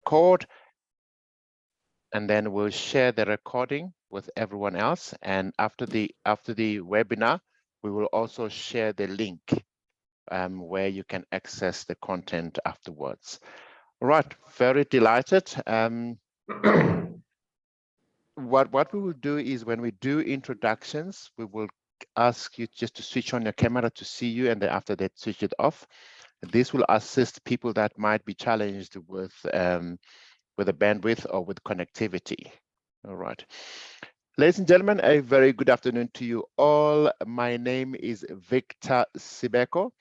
record, and then we'll share the recording with everyone else. And after the webinar, we will also share the link where you can access the content afterwards. All right, very delighted. What we will do is when we do introductions, we will ask you just to switch on your camera to see you, and then after that, switch it off. This will assist people that might be challenged with a bandwidth or with connectivity. All right. Ladies and gentlemen, a very good afternoon to you all. My name is Victor Sibeko.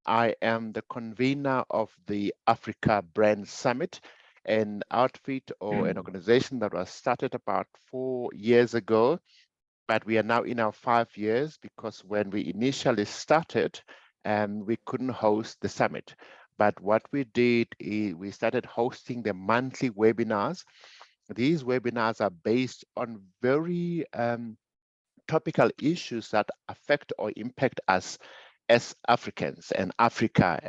I am the convener of the Africa Brand Summit, an outfit or an organization that was started about 4 years ago, but we are now in our 5 years because when we initially started, we couldn't host the summit. But what we did is we started hosting the monthly webinars. These webinars are based on very topical issues that affect or impact us as Africans and Africa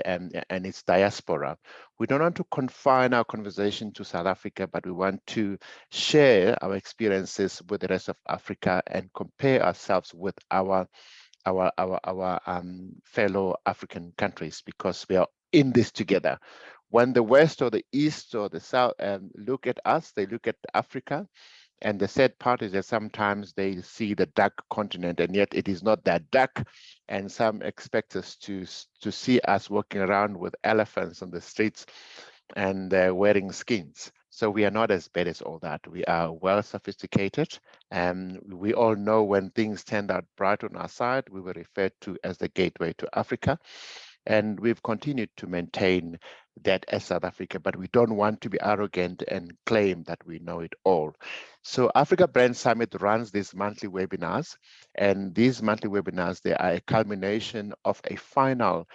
and its diaspora. We don't want to confine our conversation to South Africa, but we want to share our experiences with the rest of Africa and compare ourselves with our fellow African countries, because we are in this together. When the West or the East or the South look at us, they look at Africa. And the sad part is that sometimes they see the dark continent, and yet it is not that dark. And some expect us to see us walking around with elephants on the streets and wearing skins. So we are not as bad as all that. We are well sophisticated, and we all know when things turned out bright on our side, we were referred to as the gateway to Africa. And we've continued to maintain that as South Africa, but we don't want to be arrogant and claim that we know it all. So Africa Brand Summit runs these monthly webinars, and these monthly webinars, they are a culmination of a final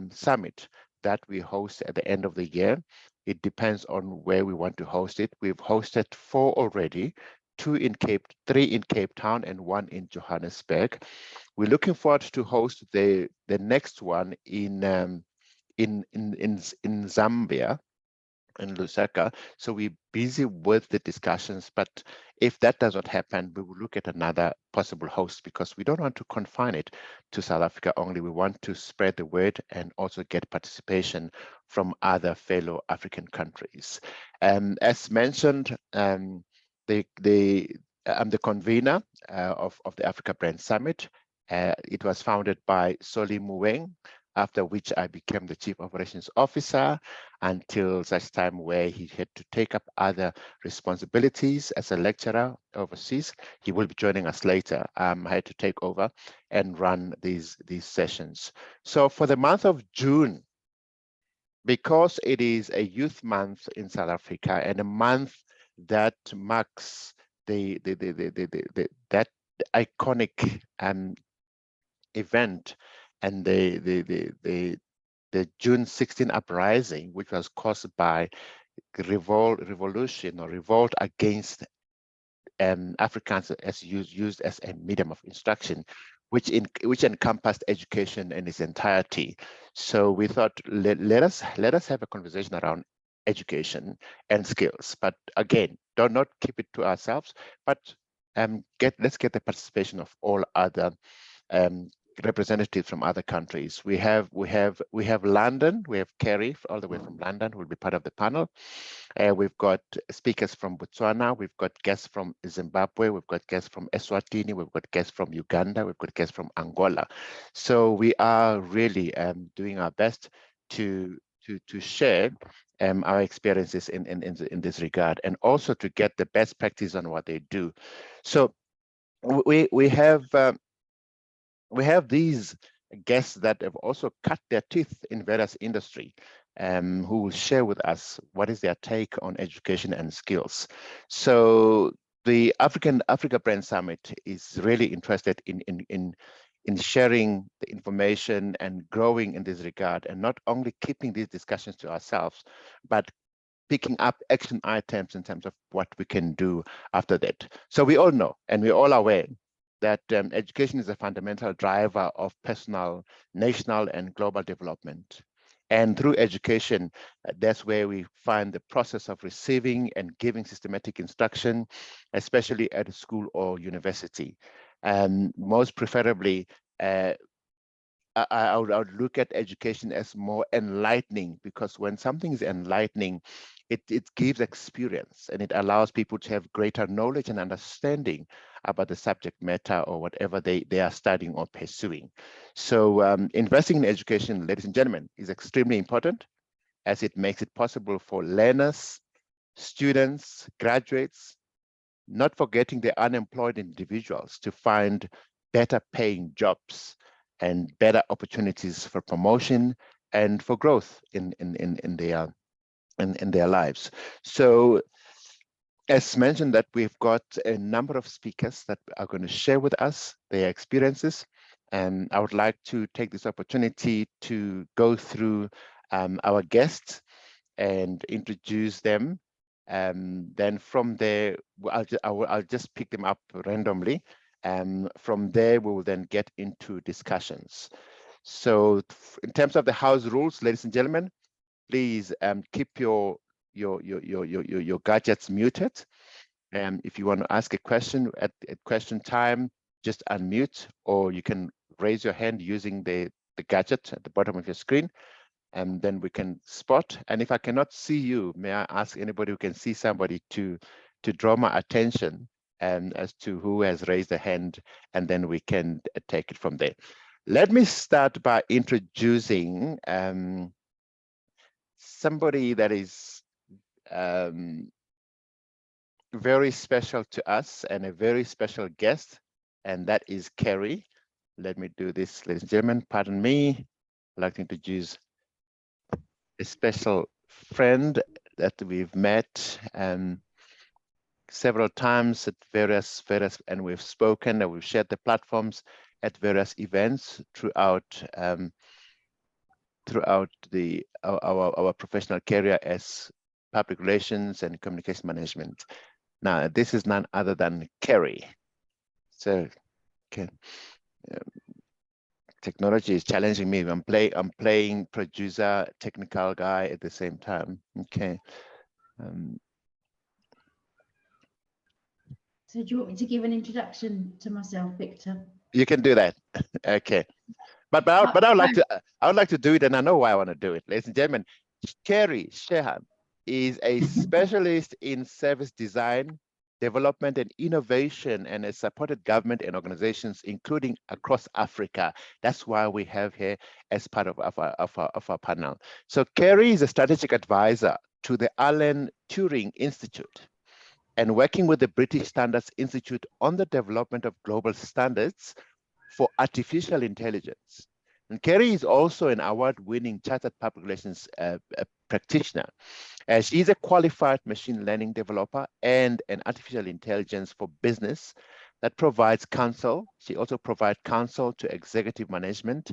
summit that we host at the end of the year. It depends on where we want to host it. We've hosted 4 already, 3 in Cape Town and 1 in Johannesburg. We're looking forward to host the next one in Zambia, in Lusaka. So we're busy with the discussions, but if that does not happen, we will look at another possible host, because we don't want to confine it to South Africa only. We want to spread the word and also get participation from other fellow African countries. As mentioned, I'm the convener of the Africa Brand Summit. It was founded by Soli Muweng, after which I became the Chief Operations Officer until such time where he had to take up other responsibilities as a lecturer overseas. He will be joining us later. I had to take over and run these sessions. So for the month of June, because it is a youth month in South Africa and a month that marks that iconic event and the June 16 uprising, which was caused by revolution or revolt against Afrikaans as used as a medium of instruction, which encompassed education in its entirety. So we thought, let us have a conversation around education and skills, but again, do not keep it to ourselves, but let's get the participation of all other representatives from other countries. We have London. We have Kerry all the way from London who will be part of the panel. We've got speakers from Botswana. We've got guests from Zimbabwe. We've got guests from Eswatini. We've got guests from Uganda. We've got guests from Angola. So we are really doing our best to share our experiences in this regard, and also to get the best practice on what they do. So we have these guests that have also cut their teeth in various industry, who will share with us what is their take on education and skills. So the Africa Brand Summit is really interested in sharing the information and growing in this regard, and not only keeping these discussions to ourselves, but picking up action items in terms of what we can do after that. So we all know, and we're all aware, that education is a fundamental driver of personal, national, and global development. And through education, that's where we find the process of receiving and giving systematic instruction, especially at a school or university. And most preferably, I would look at education as more enlightening, because when something is enlightening, it gives experience and it allows people to have greater knowledge and understanding about the subject matter or whatever they are studying or pursuing. So investing in education, ladies and gentlemen, is extremely important, as it makes it possible for learners, students, graduates, not forgetting the unemployed individuals, to find better paying jobs and better opportunities for promotion and for growth in their lives. So as mentioned, that we've got a number of speakers that are going to share with us their experiences. And I would like to take this opportunity to go through our guests and introduce them. Then from there, I'll just pick them up randomly. From there, we will then get into discussions. So in terms of the house rules, ladies and gentlemen, please keep your gadgets muted. If you want to ask a question at question time, just unmute, or you can raise your hand using the gadget at the bottom of your screen, and then we can spot. And if I cannot see you, may I ask anybody who can see somebody to draw my attention as to who has raised a hand, and then we can take it from there. Let me start by introducing somebody that is very special to us and a very special guest, and that is Kerry. Let me do this, ladies and gentlemen, pardon me. I'd like to introduce a special friend that we've met several times at various, and we've spoken and we've shared the platforms at various events throughout our professional career as public relations and communication management. Now, this is none other than Kerry. So, okay. Technology is challenging me. I'm playing producer, technical guy at the same time. Okay. So do you want me to give an introduction to myself, Victor? You can do that. Okay. But I would like to do it, and I know why I want to do it, ladies and gentlemen. Kerry Shehaan is a specialist in service design, development and innovation, and has supported government and organizations, including across Africa. That's why we have here as part of our panel. So Kerry is a strategic advisor to the Airline Turing Institute, and working with the British Standards Institute on the development of global standards for artificial intelligence. And Kerry is also an award-winning chartered public relations practitioner. She's a qualified machine learning developer and an artificial intelligence for business that provides counsel. She also provides counsel to executive management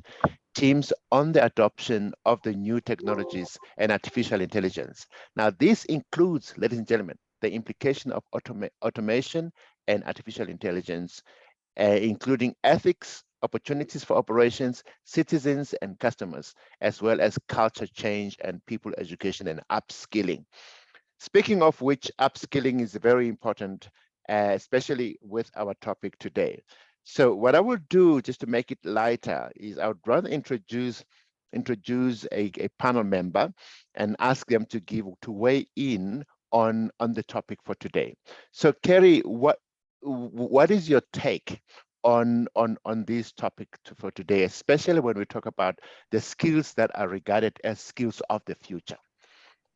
teams on the adoption of the new technologies and artificial intelligence. Now, this includes, ladies and gentlemen, the implication of automation and artificial intelligence, including ethics, opportunities for operations, citizens and customers, as well as culture change and people education and upskilling. Speaking of which, upskilling is very important, especially with our topic today. So what I will do, just to make it lighter, is I would rather introduce a panel member and ask them to weigh in on the topic for today. So Kerry, what is your take on this topic for today, especially when we talk about the skills that are regarded as skills of the future?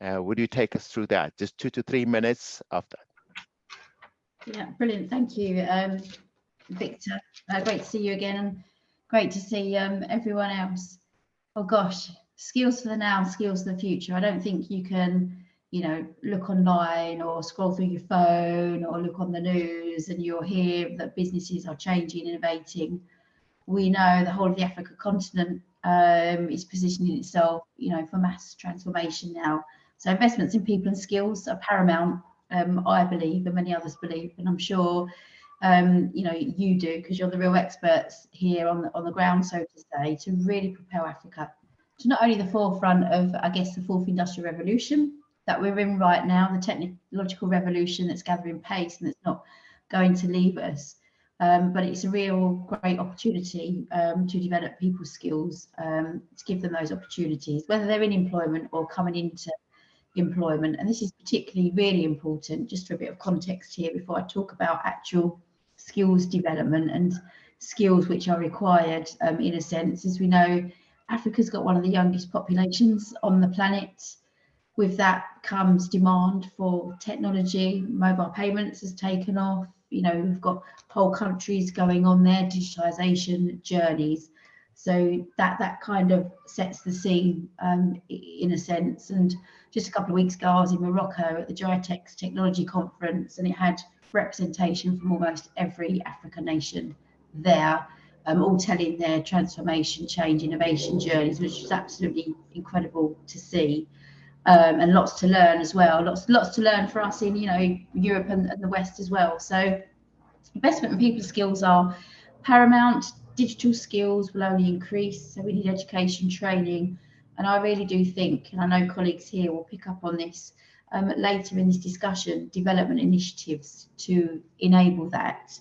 Would you take us through that? Just 2 to 3 minutes of that. Yeah, brilliant. Thank you, Victor. Great to see you again, and great to see everyone else. Oh gosh, skills for the now, skills for the future. I don't think you can, look online or scroll through your phone or look on the news and you'll hear that businesses are changing, innovating. We know the whole of the Africa continent is positioning itself, for mass transformation now. So investments in people and skills are paramount, I believe, and many others believe, and I'm sure you do, because you're the real experts here on the ground, so to say, to really propel Africa to not only the forefront of, I guess, the fourth industrial revolution that we're in right now, the technological revolution that's gathering pace and that's not going to leave us, but it's a real great opportunity to develop people's skills, to give them those opportunities, whether they're in employment or coming into employment. And this is particularly really important, just for a bit of context here before I talk about actual skills development and skills which are required in a sense. As we know, Africa's got one of the youngest populations on the planet. With that comes demand for technology. Mobile payments has taken off. You know, we've got whole countries going on their digitization journeys. So that kind of sets the scene in a sense. And just a couple of weeks ago, I was in Morocco at the GITEX Technology Conference, and it had representation from almost every African nation there, all telling their transformation, change, innovation journeys, which was absolutely incredible to see. And lots to learn as well. Lots to learn for us in, you know, Europe and the West as well. So investment in people skills are paramount. Digital skills will only increase, so we need education, training, and I really do think, and I know colleagues here will pick up on this later in this discussion, development initiatives to enable that.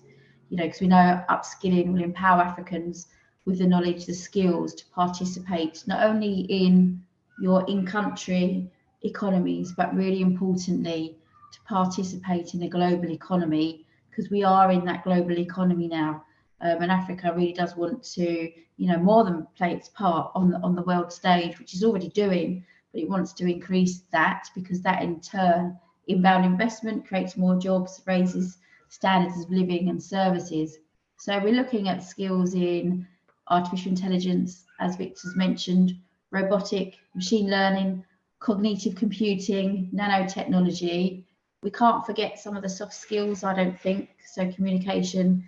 You know, because we know upskilling will empower Africans with the knowledge, the skills to participate not only in your in-country economies, but really importantly to participate in the global economy, because we are in that global economy now, and Africa really does want to, you know, more than play its part on the world stage, which is already doing, but it wants to increase that, because that in turn inbound investment creates more jobs, raises standards of living and services. So we're looking at skills in artificial intelligence, as Victor's mentioned, robotic, machine learning, cognitive computing, nanotechnology. We can't forget some of the soft skills, I don't think. So communication,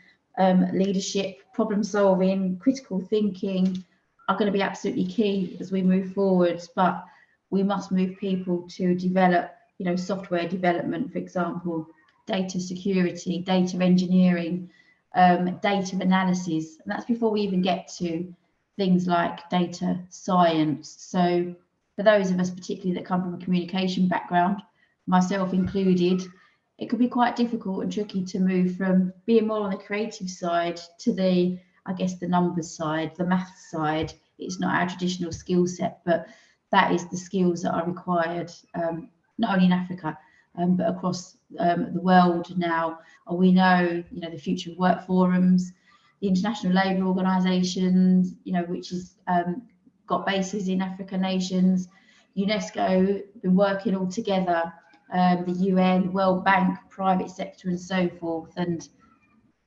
leadership, problem solving, critical thinking are going to be absolutely key as we move forward. But we must move people to develop, you know, software development, for example, data security, data engineering, data analysis. And that's before we even get to things like data science. So for those of us particularly that come from a communication background, myself included, it could be quite difficult and tricky to move from being more on the creative side to the, I guess, the numbers side, the maths side. It's not our traditional skill set, but that is the skills that are required, not only in Africa, but across the world now. We know, you know, the Future of Work forums, the International Labour Organisations, you know, which has got bases in African nations, UNESCO, been working all together, the UN, World Bank, private sector and so forth. And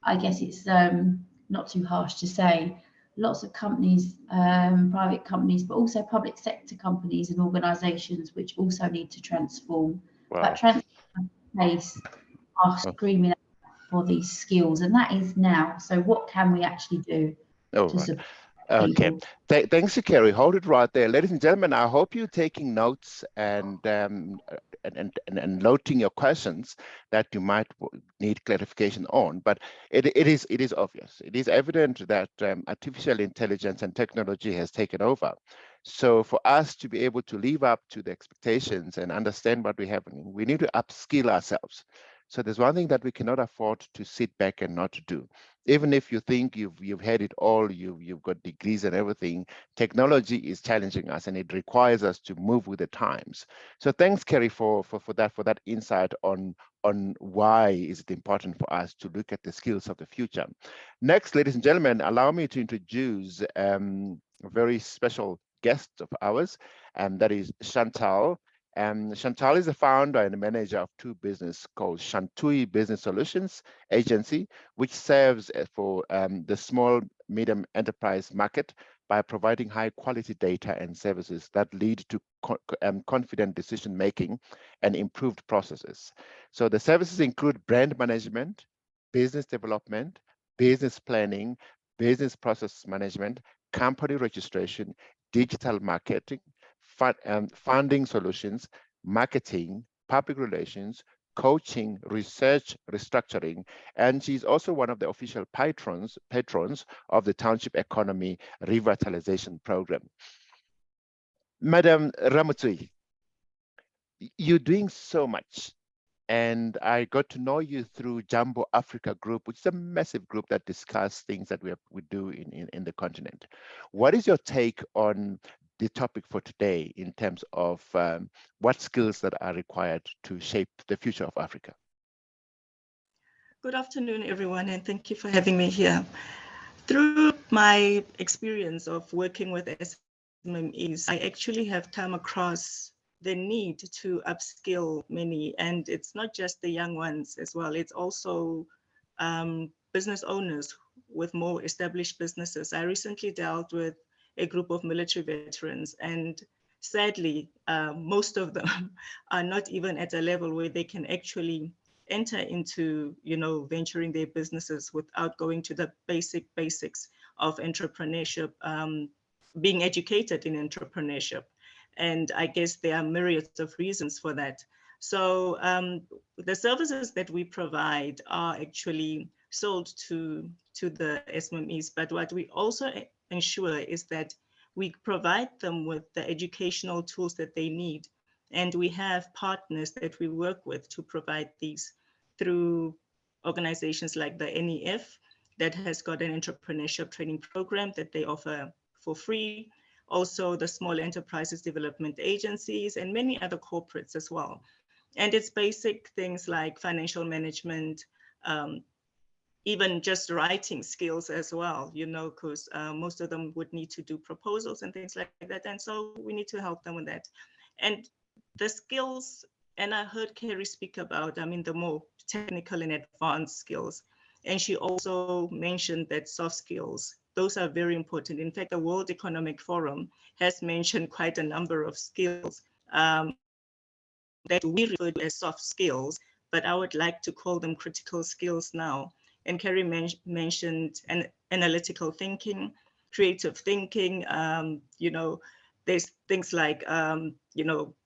I guess it's not too harsh to say, lots of companies, private companies, but also public sector companies and organisations which also need to transform. Wow. But transform pace are screaming out for these skills, and that is now. So what can we actually do to support Okay, people? thanks to Kerry. Hold it right there. Ladies and gentlemen, I hope you're taking notes and noting your questions that you might need clarification on. But it is obvious. It is evident that artificial intelligence and technology has taken over. So for us to be able to live up to the expectations and understand what we have, we need to upskill ourselves. So there's one thing that we cannot afford to sit back and not do. Even if you think you've had it all, you've got degrees and everything, technology is challenging us and it requires us to move with the times. So thanks, Kerry, for that insight on why is it important for us to look at the skills of the future. Next, ladies and gentlemen, allow me to introduce a very special guest of ours, and that is Shantal. Shantal is the founder and manager of two businesses called Shantui Business Solutions Agency, which serves for the small, medium enterprise market by providing high quality data and services that lead to confident decision making and improved processes. So the services include brand management, business development, business planning, business process management, company registration, digital marketing, funding solutions, marketing, public relations, coaching, research, restructuring, and she's also one of the official patrons of the Township Economy Revitalization Program. Madam Ramatsui, you're doing so much. And I got to know you through Jumbo Africa Group, which is a massive group that discuss things that we do in the continent. What is your take on the topic for today in terms of what skills that are required to shape the future of Africa? Good afternoon, everyone, and thank you for having me here. Through my experience of working with SMMEs, I actually have come across the need to upskill many, and it's not just the young ones as well, it's also business owners with more established businesses. I recently dealt with a group of military veterans, and sadly, most of them are not even at a level where they can actually enter into, venturing their businesses without going to the basics of entrepreneurship, being educated in entrepreneurship. And I guess there are myriads of reasons for that. So the services that we provide are actually sold to the SMMEs, but what we also ensure is that we provide them with the educational tools that they need. And we have partners that we work with to provide these through organizations like the NEF that has got an entrepreneurship training program that they offer for free. Also the small enterprises development agencies and many other corporates as well. And it's basic things like financial management, even just writing skills as well, because most of them would need to do proposals and things like that. And so we need to help them with that. And the skills, and I heard Kerry speak about, the more technical and advanced skills. And she also mentioned that soft skills, those are very important. In fact, the World Economic Forum has mentioned quite a number of skills that we refer to as soft skills, but I would like to call them critical skills now. And Kerry mentioned analytical thinking, creative thinking, there's things like,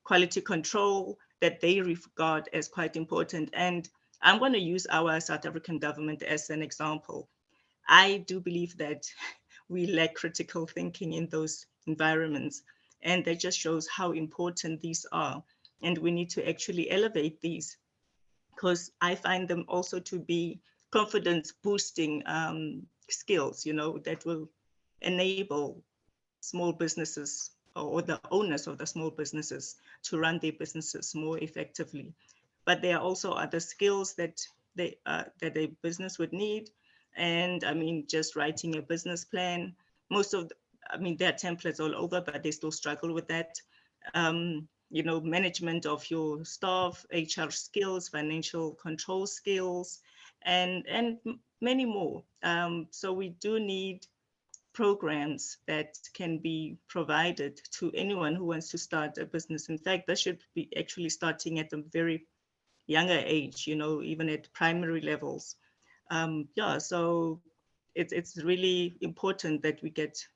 quality control that they regard as quite important. And I'm going to use our South African government as an example. I do believe that we lack critical thinking in those environments. And that just shows how important these are. And we need to actually elevate these, because I find them also to be confidence boosting skills, that will enable small businesses or the owners of the small businesses to run their businesses more effectively. But there are also other skills that a business would need. And just writing a business plan. Most of there are templates all over, but they still struggle with that. Management of your staff, HR skills, financial control skills, and many more. So we do need programs that can be provided to anyone who wants to start a business. In fact, that should be actually starting at a very younger age, even at primary levels. So it's really important that we get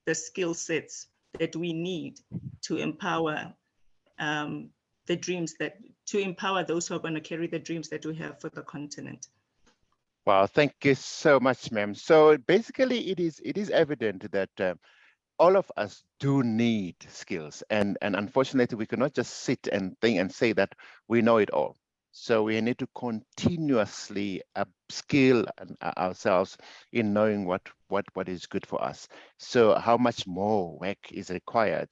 the skill sets that we need to empower to empower those who are going to carry the dreams that we have for the continent. Wow, thank you so much, ma'am. So basically, it is evident that all of us do need skills, and unfortunately, we cannot just sit and think and say that we know it all. So we need to continuously upskill ourselves in knowing what is good for us. So how much more work is required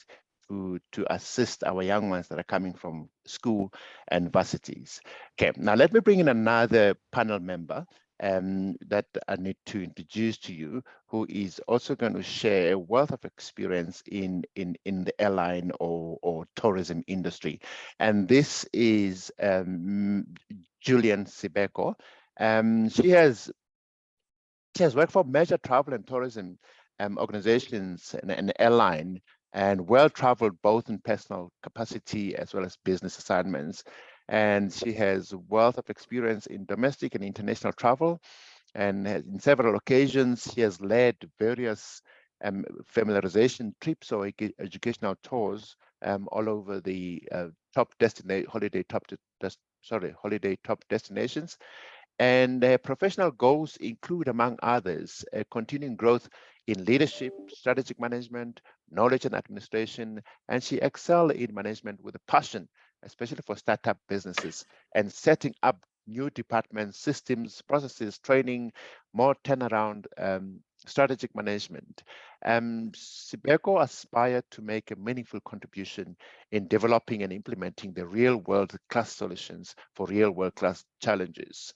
to assist our young ones that are coming from school and varsities. Okay, now let me bring in another panel member that I need to introduce to you, who is also going to share a wealth of experience in the airline or tourism industry. And this is Julian Sibeko. She has worked for major travel and tourism organizations and Airline, and well-traveled both in personal capacity as well as business assignments. And she has a wealth of experience in domestic and international travel, and in several occasions she has led various familiarization trips or educational tours all over the holiday top destinations. And their professional goals include, among others, continuing growth in leadership, strategic management, knowledge and administration, and she excelled in management with a passion, especially for startup businesses and setting up new departments, systems, processes, training, more turnaround, strategic management. Sibeko aspired to make a meaningful contribution in developing and implementing the real world class solutions for real world class challenges.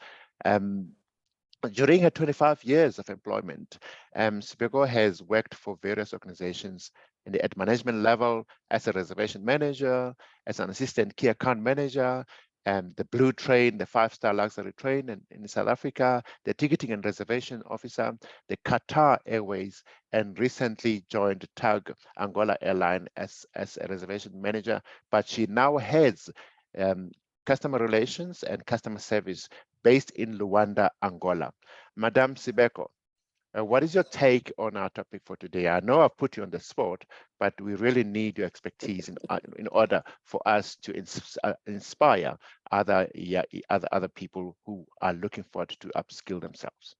During her 25 years of employment, Sibeko has worked for various organizations in the ad management level as a reservation manager, as an assistant key account manager, the Blue Train, the 5-star luxury train in South Africa, the ticketing and reservation officer, the Qatar Airways, and recently joined TAG Angola Airline as a reservation manager. But she now heads customer relations and customer service based in Luanda, Angola. Madame Sibeko, what is your take on our topic for today? I know I've put you on the spot, but we really need your expertise in order for us to inspire other people who are looking forward to upskill themselves.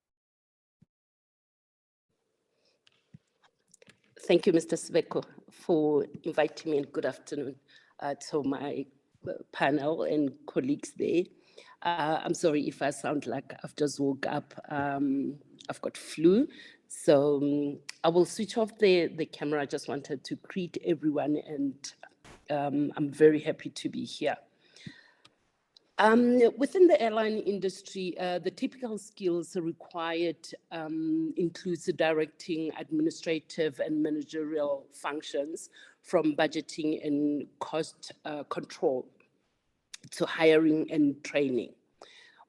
Thank you, Mr. Sibeko, for inviting me, and good afternoon to my panel and colleagues there. I'm sorry if I sound like I've just woke up. I've got flu, so I will switch off the camera. I just wanted to greet everyone, and I'm very happy to be here. Within the airline industry, the typical skills required includes directing administrative and managerial functions, from budgeting and cost control to hiring and training.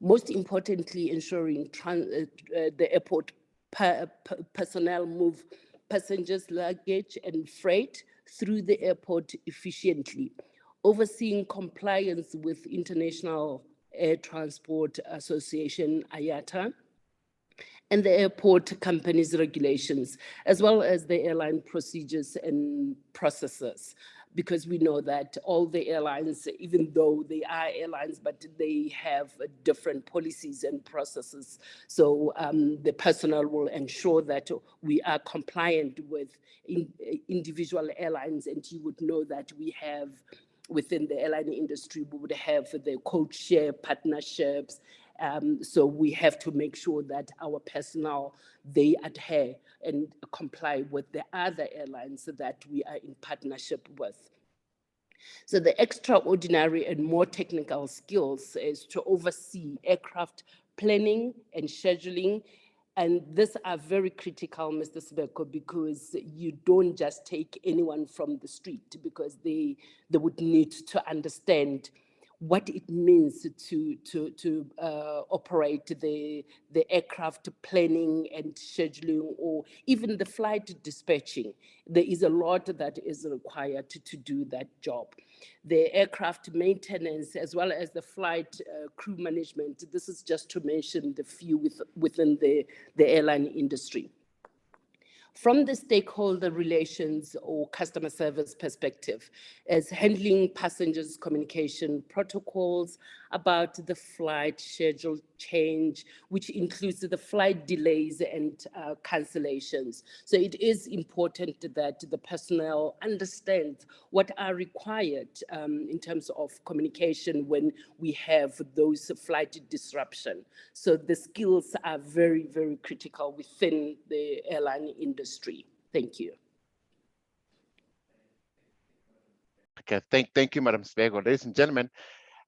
Most importantly, ensuring the airport personnel move passengers, luggage, and freight through the airport efficiently, overseeing compliance with International Air Transport Association, IATA, and the airport companies' regulations, as well as the airline procedures and processes, because we know that all the airlines, even though they are airlines, but they have different policies and processes. So the personnel will ensure that we are compliant with individual airlines, and you would know that we have, within the airline industry, we would have the code share partnerships. So we have to make sure that our personnel, they adhere and comply with the other airlines that we are in partnership with. So the extraordinary and more technical skills is to oversee aircraft planning and scheduling. And these are very critical, Mr. Sibeko, because you don't just take anyone from the street, because they would need to understand what it means to operate the aircraft planning and scheduling, or even the flight dispatching. There is a lot that is required to do that job. The aircraft maintenance, as well as the flight crew management. This is just to mention the few within the airline industry. From the stakeholder relations or customer service perspective, as handling passengers' communication protocols about the flight schedule change, which includes the flight delays and cancellations. So it is important that the personnel understand what are required in terms of communication when we have those flight disruption. So the skills are very, very critical within the airline industry. Thank you. Okay, thank you, Madam Sibeko. Ladies and gentlemen,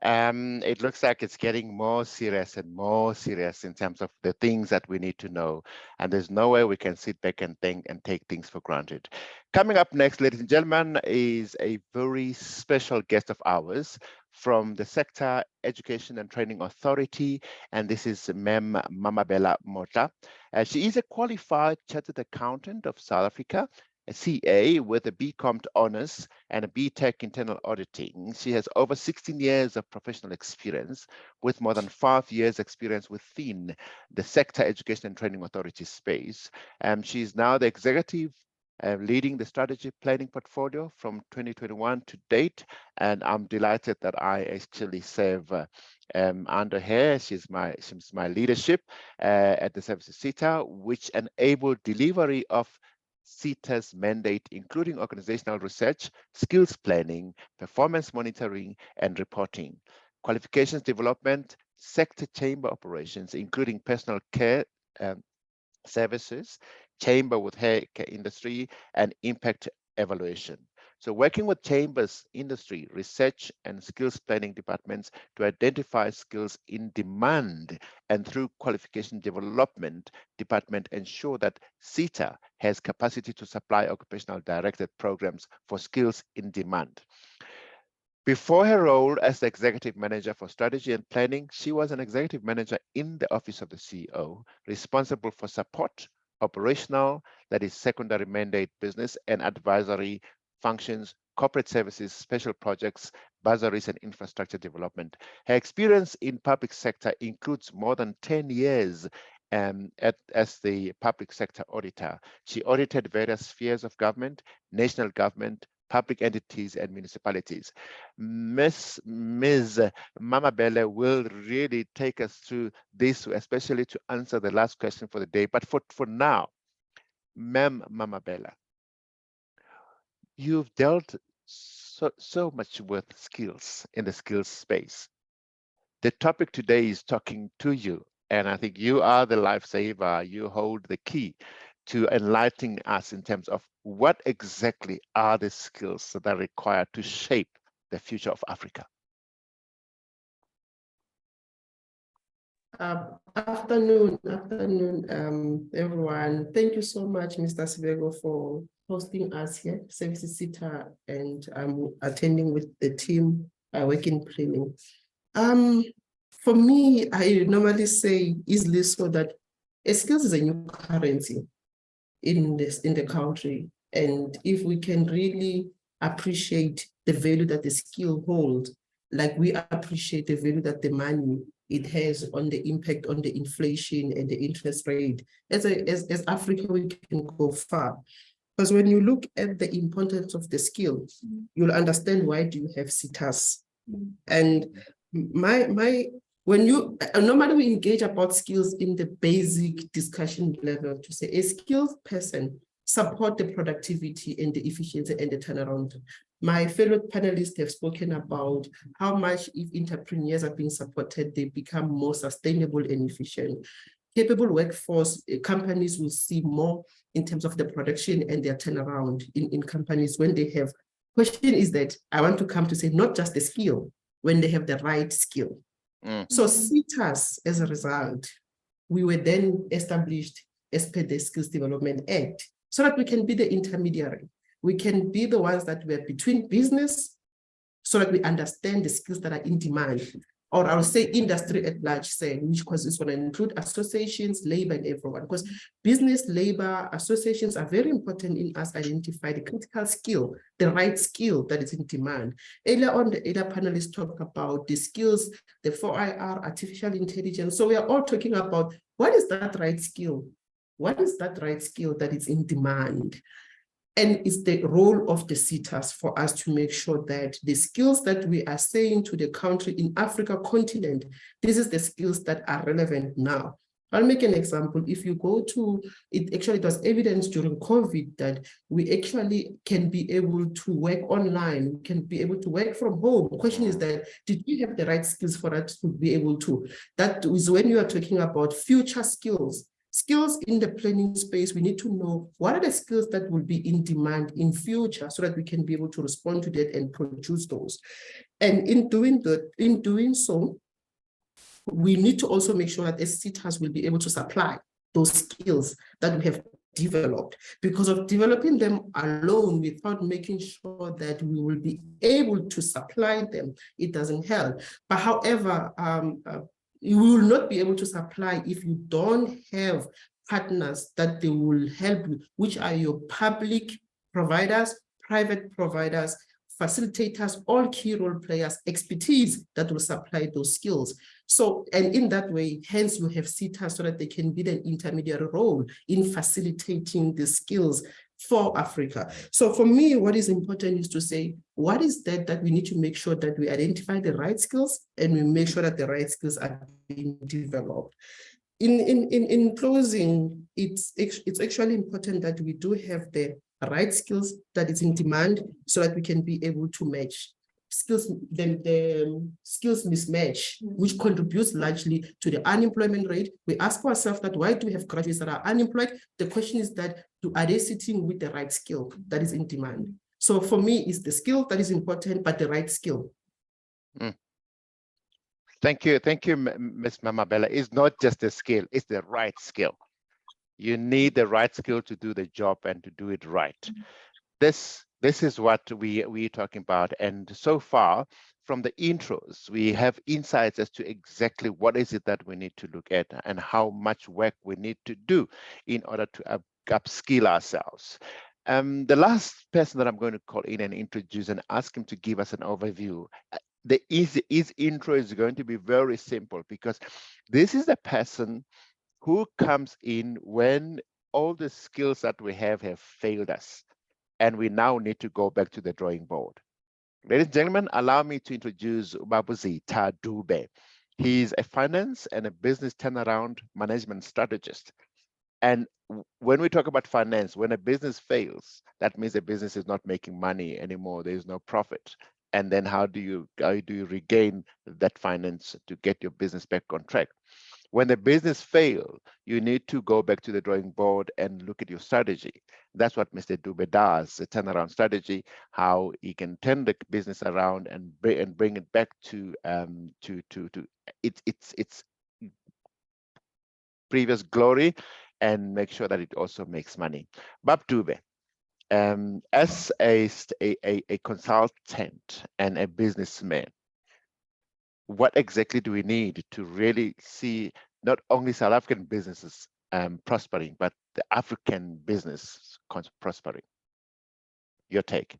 it looks like it's getting more serious and more serious in terms of the things that we need to know. And there's no way we can sit back and think and take things for granted. Coming up next, ladies and gentlemen, is a very special guest of ours from the Sector Education and Training Authority. And this is Mamabele Motla. She is a qualified chartered accountant of South Africa, a CA with a BCom honors and a BTech internal auditing. She has over 16 years of professional experience, with more than 5 years experience within the Sector Education and Training Authority space. She is now the executive leading the strategy planning portfolio from 2021 to date. And I'm delighted that I actually serve under her. She's my leadership at the services SETA, which enabled delivery of SETA's mandate, including organizational research, skills planning, performance monitoring, and reporting, qualifications development, sector chamber operations, including personal care services, chamber with hair care industry, and impact evaluation. So working with chambers, industry, research, and skills planning departments to identify skills in demand, and through qualification development department ensure that SETA has capacity to supply occupational directed programs for skills in demand. Before her role as the executive manager for strategy and planning, she was an executive manager in the office of the CEO, responsible for support, operational, that is secondary mandate business and advisory functions, corporate services, special projects, bursaries, and infrastructure development. Her experience in public sector includes more than 10 years as the public sector auditor. She audited various spheres of government, national government, public entities, and municipalities. Ms. Mamabele will really take us through this, especially to answer the last question for the day. But for now, Ma'am Mamabele, you've dealt so much with skills in the skills space. The topic today is talking to you, and I think you are the lifesaver. You hold the key to enlightening us in terms of what exactly are the skills that are required to shape the future of Africa. Afternoon, everyone. Thank you so much, Mr. Sibeko, for hosting us here, Services SETA, and I'm attending with the team working planning. For me, I normally say easily so that skills is a new currency in the country, and if we can really appreciate the value that the skill holds, like we appreciate the value that the money it has on the impact on the inflation and the interest rate, as Africa, we can go far. Because when you look at the importance of the skill, you'll understand why do you have SETAs. And when you normally we engage about skills in the basic discussion level to say a skilled person support the productivity and the efficiency and the turnaround. My fellow panelists have spoken about how much if entrepreneurs are being supported, they become more sustainable and efficient. Capable workforce, companies will see more in terms of the production and their turnaround in companies when they have. Question is that I want to come to say not just the skill, when they have the right skill. So SETAs, as a result, we were then established as per the Skills Development Act, so that we can be the intermediary. We can be the ones that were between business, so that we understand the skills that are in demand, or I'll say industry at large, which because this will include associations, labor, and everyone, because business, labor, associations are very important in us identify the critical skill, the right skill that is in demand. Earlier on, the other panelists talked about the skills, the 4IR, artificial intelligence. So we are all talking about what is that right skill? What is that right skill that is in demand? And it's the role of the SETAs for us to make sure that the skills that we are saying to the country in Africa continent, this is the skills that are relevant now. I'll make an example. If you go to, it was evidence during COVID that we actually can be able to work online, we can be able to work from home. The question is that, did we have the right skills for us to be able to? That is when you are talking about future skills. Skills in the planning space, we need to know what are the skills that will be in demand in future so that we can be able to respond to that and produce those. And in doing so, we need to also make sure that SETAs will be able to supply those skills that we have developed. Because of developing them alone without making sure that we will be able to supply them, it doesn't help. But however, you will not be able to supply if you don't have partners that they will help you, which are your public providers, private providers, facilitators, all key role players, expertise that will supply those skills. So, and in that way, hence you have SETAs so that they can be the intermediary role in facilitating the skills for Africa. So for me, what is important is to say, what is that we need to make sure that we identify the right skills and we make sure that the right skills are being developed. In closing, it's actually important that we do have the right skills that is in demand so that we can be able to match skills, the skills mismatch, which contributes largely to the unemployment rate. We ask ourselves that why do we have graduates that are unemployed? The question is that are they sitting with the right skill that is in demand? So for me, it's the skill that is important, but the right skill. Thank you, Ms. Mamabele. It's not just the skill, it's the right skill. You need the right skill to do the job and to do it right. This is what we're talking about. And so far, from the intros, we have insights as to exactly what is it that we need to look at and how much work we need to do in order to upskill ourselves. The last person that I'm going to call in and introduce and ask him to give us an overview. His intro is going to be very simple because this is the person who comes in when all the skills that we have failed us, and we now need to go back to the drawing board. Ladies and gentlemen, allow me to introduce Zitha Dube. He's a finance and a business turnaround management strategist. And when we talk about finance, when a business fails, that means the business is not making money anymore. There is no profit. And then how do you regain that finance to get your business back on track? When the business fails, you need to go back to the drawing board and look at your strategy. That's what Mr. Dube does, a turnaround strategy, how he can turn the business around and bring it back to its previous glory and make sure that it also makes money. Bab Dube, as a consultant and a businessman, what exactly do we need to really see not only South African businesses prospering, but the African business prospering? Your take.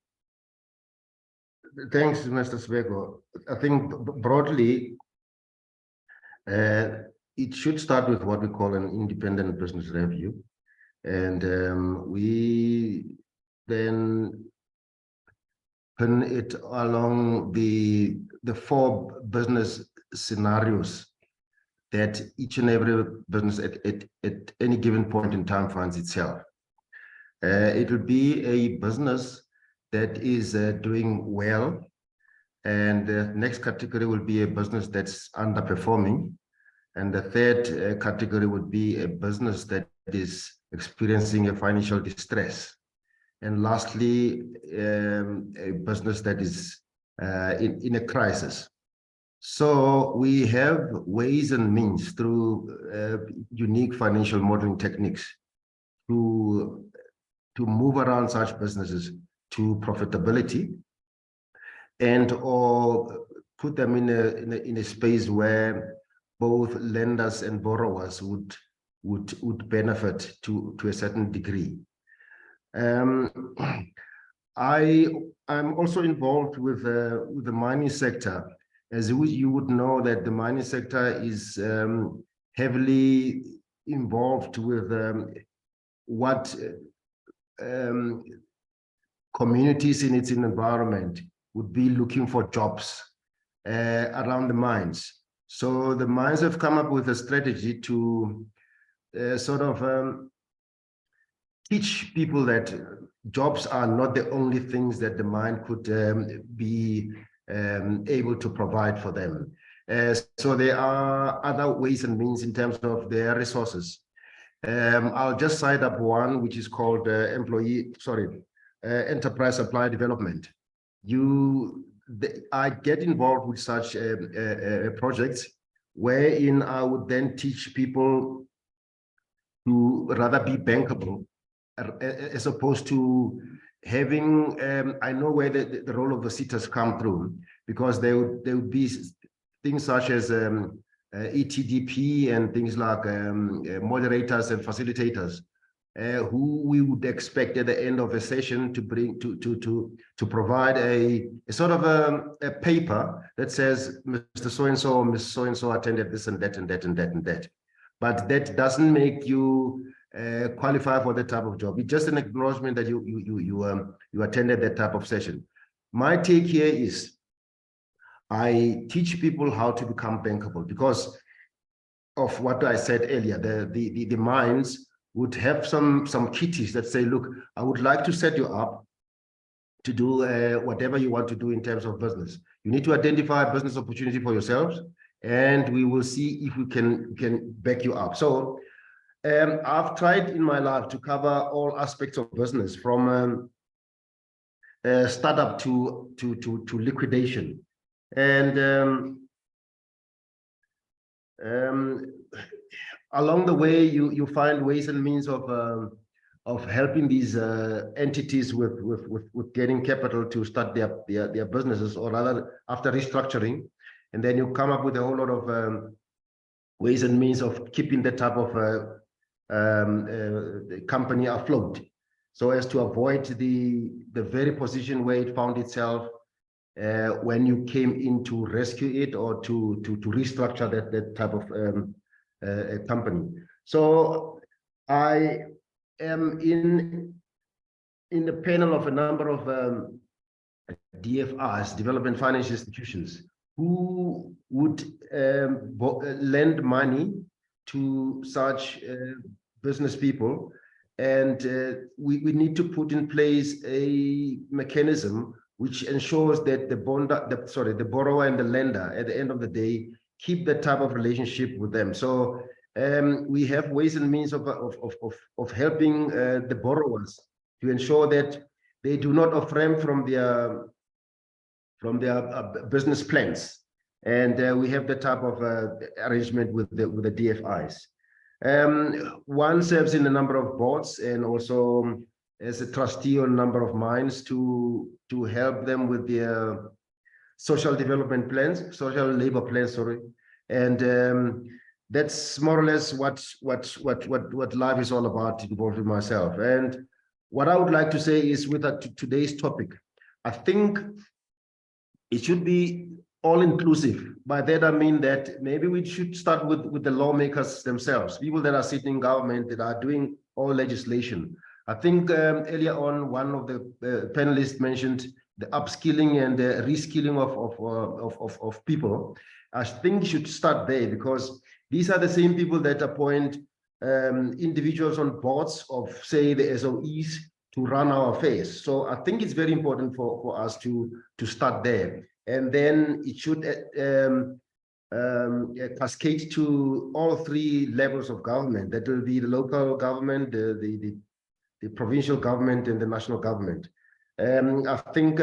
Thanks, Mr. Sibeko. I think broadly, it should start with what we call an independent business review. And we then pin it along the 4 business scenarios that each and every business at any given point in time finds itself. It will be a business that is doing well, and the next category will be a business that's underperforming, and the third category would be a business that is experiencing a financial distress, and lastly, a business that is in a crisis. So we have ways and means through unique financial modeling techniques to move around such businesses to profitability, and or put them in a space where both lenders and borrowers would benefit to a certain degree. I'm also involved with the mining sector. As you would know, that the mining sector is heavily involved with what communities in its environment would be looking for jobs around the mines. So the mines have come up with a strategy to sort of teach people that jobs are not the only things that the mine could be able to provide for them. So there are other ways and means in terms of their resources. I'll just cite up one, which is called enterprise supply development. I get involved with such projects wherein I would then teach people to rather be bankable as opposed to having, I know where the role of the SETAs come through, because there would be things such as ETDP and things like moderators and facilitators, who we would expect at the end of a session to bring to provide a sort of a paper that says Mr. So-and-so or Ms. So-and-so attended this and that and that and that and that. But that doesn't make you qualify for that type of job. It's just an acknowledgement that you attended that type of session. My take here is I teach people how to become bankable, because of what I said earlier. The minds would have some kitties that say, look, I would like to set you up to do whatever you want to do in terms of business. You need to identify a business opportunity for yourselves, and we will see if we can back you up. So I've tried in my life to cover all aspects of business, from startup to liquidation, and along the way you find ways and means of helping these entities with getting capital to start their businesses, or rather after restructuring, and then you come up with a whole lot of ways and means of keeping the type of the company afloat, so as to avoid the very position where it found itself when you came in to rescue it or to restructure that type of company. So I am in the panel of a number of DFIs, development financial institutions, who would lend money to such business people, and we need to put in place a mechanism which ensures that the borrower and the lender, at the end of the day, keep that type of relationship with them. So we have ways and means of helping the borrowers to ensure that they do not offend from their business plans, and we have that type of arrangement with the DFIs. One serves in a number of boards, and also as a trustee on a number of mines to help them with their social development plans, social labor plans, sorry. And that's more or less what life is all about, involving myself. And what I would like to say is, with today's topic, I think it should be all-inclusive. By that I mean that maybe we should start with the lawmakers themselves, people that are sitting in government, that are doing all legislation. I think earlier on, one of the panelists mentioned the upskilling and the reskilling of people. I think you should start there, because these are the same people that appoint individuals on boards of, say, the SOEs to run our affairs. So I think it's very important for us to start there, and then it should cascade to all three levels of government. That will be the local government, the provincial government, and the national government. I think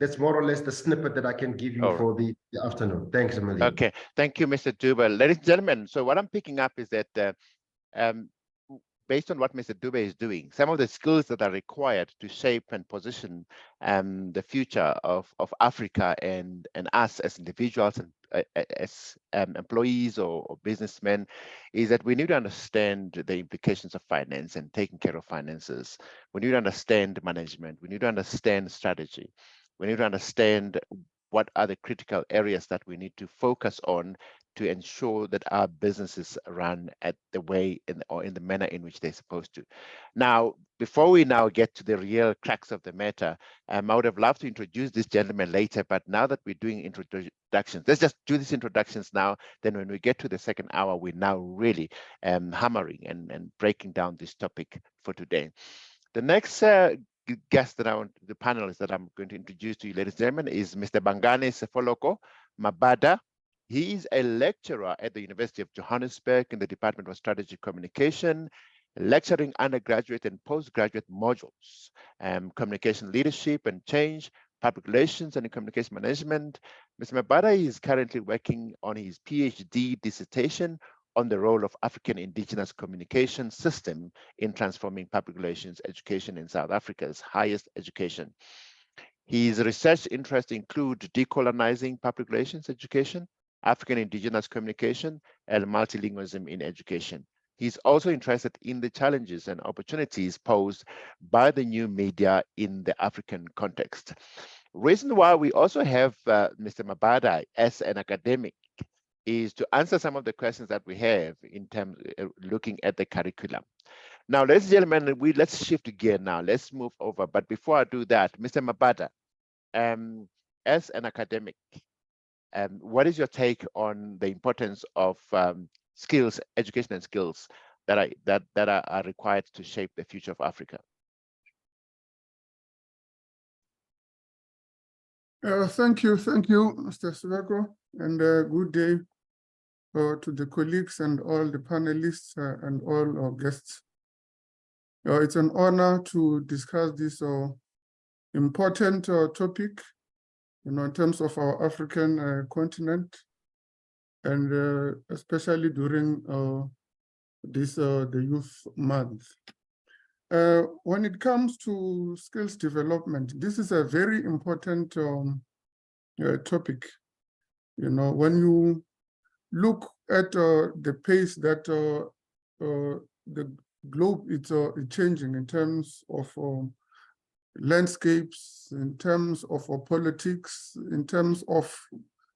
that's more or less the snippet that I can give you for the afternoon. Thanks, Amelia. Okay, thank you, Mr. Dube. Ladies and gentlemen, so what I'm picking up is that based on what Mr. Dube is doing, some of the skills that are required to shape and position the future of Africa and us as individuals and as employees or businessmen, is that we need to understand the implications of finance and taking care of finances. We need to understand management. We need to understand strategy. We need to understand what are the critical areas that we need to focus on to ensure that our businesses run at the way or in the manner in which they're supposed to. Now, before we now get to the real crux of the matter, I would have loved to introduce this gentleman later, but now that we're doing introductions, let's just do these introductions now. Then when we get to the second hour, we're now really hammering and breaking down this topic for today. The next guest that the panelist that I'm going to introduce to you, ladies and gentlemen, is Mr. Vhangani Sefoloko Mabada. He is a lecturer at the University of Johannesburg in the Department of Strategic Communication, lecturing undergraduate and postgraduate modules, communication leadership and change, public relations and communication management. Mr. Mabada is currently working on his PhD dissertation on the role of African indigenous communication system in transforming public relations education in South Africa's highest education. His research interests include decolonizing public relations education, African indigenous communication, and multilingualism in education. He's also interested in the challenges and opportunities posed by the new media in the African context. Reason why we also have Mr. Mabada as an academic is to answer some of the questions that we have in terms of looking at the curriculum. Now, ladies and gentlemen, let's shift gear now. Let's move over. But before I do that, Mr. Mabada, as an academic, what is your take on the importance of skills, education and skills that are required to shape the future of Africa. Thank you, Mr. Sibeko, and good day to the colleagues and all the panelists and all our guests. It's an honor to discuss this important topic, in terms of our African continent, and especially during the Youth Month. When it comes to skills development, this is a very important topic. When you look at the pace that the globe is changing in terms of landscapes, in terms of politics, in terms of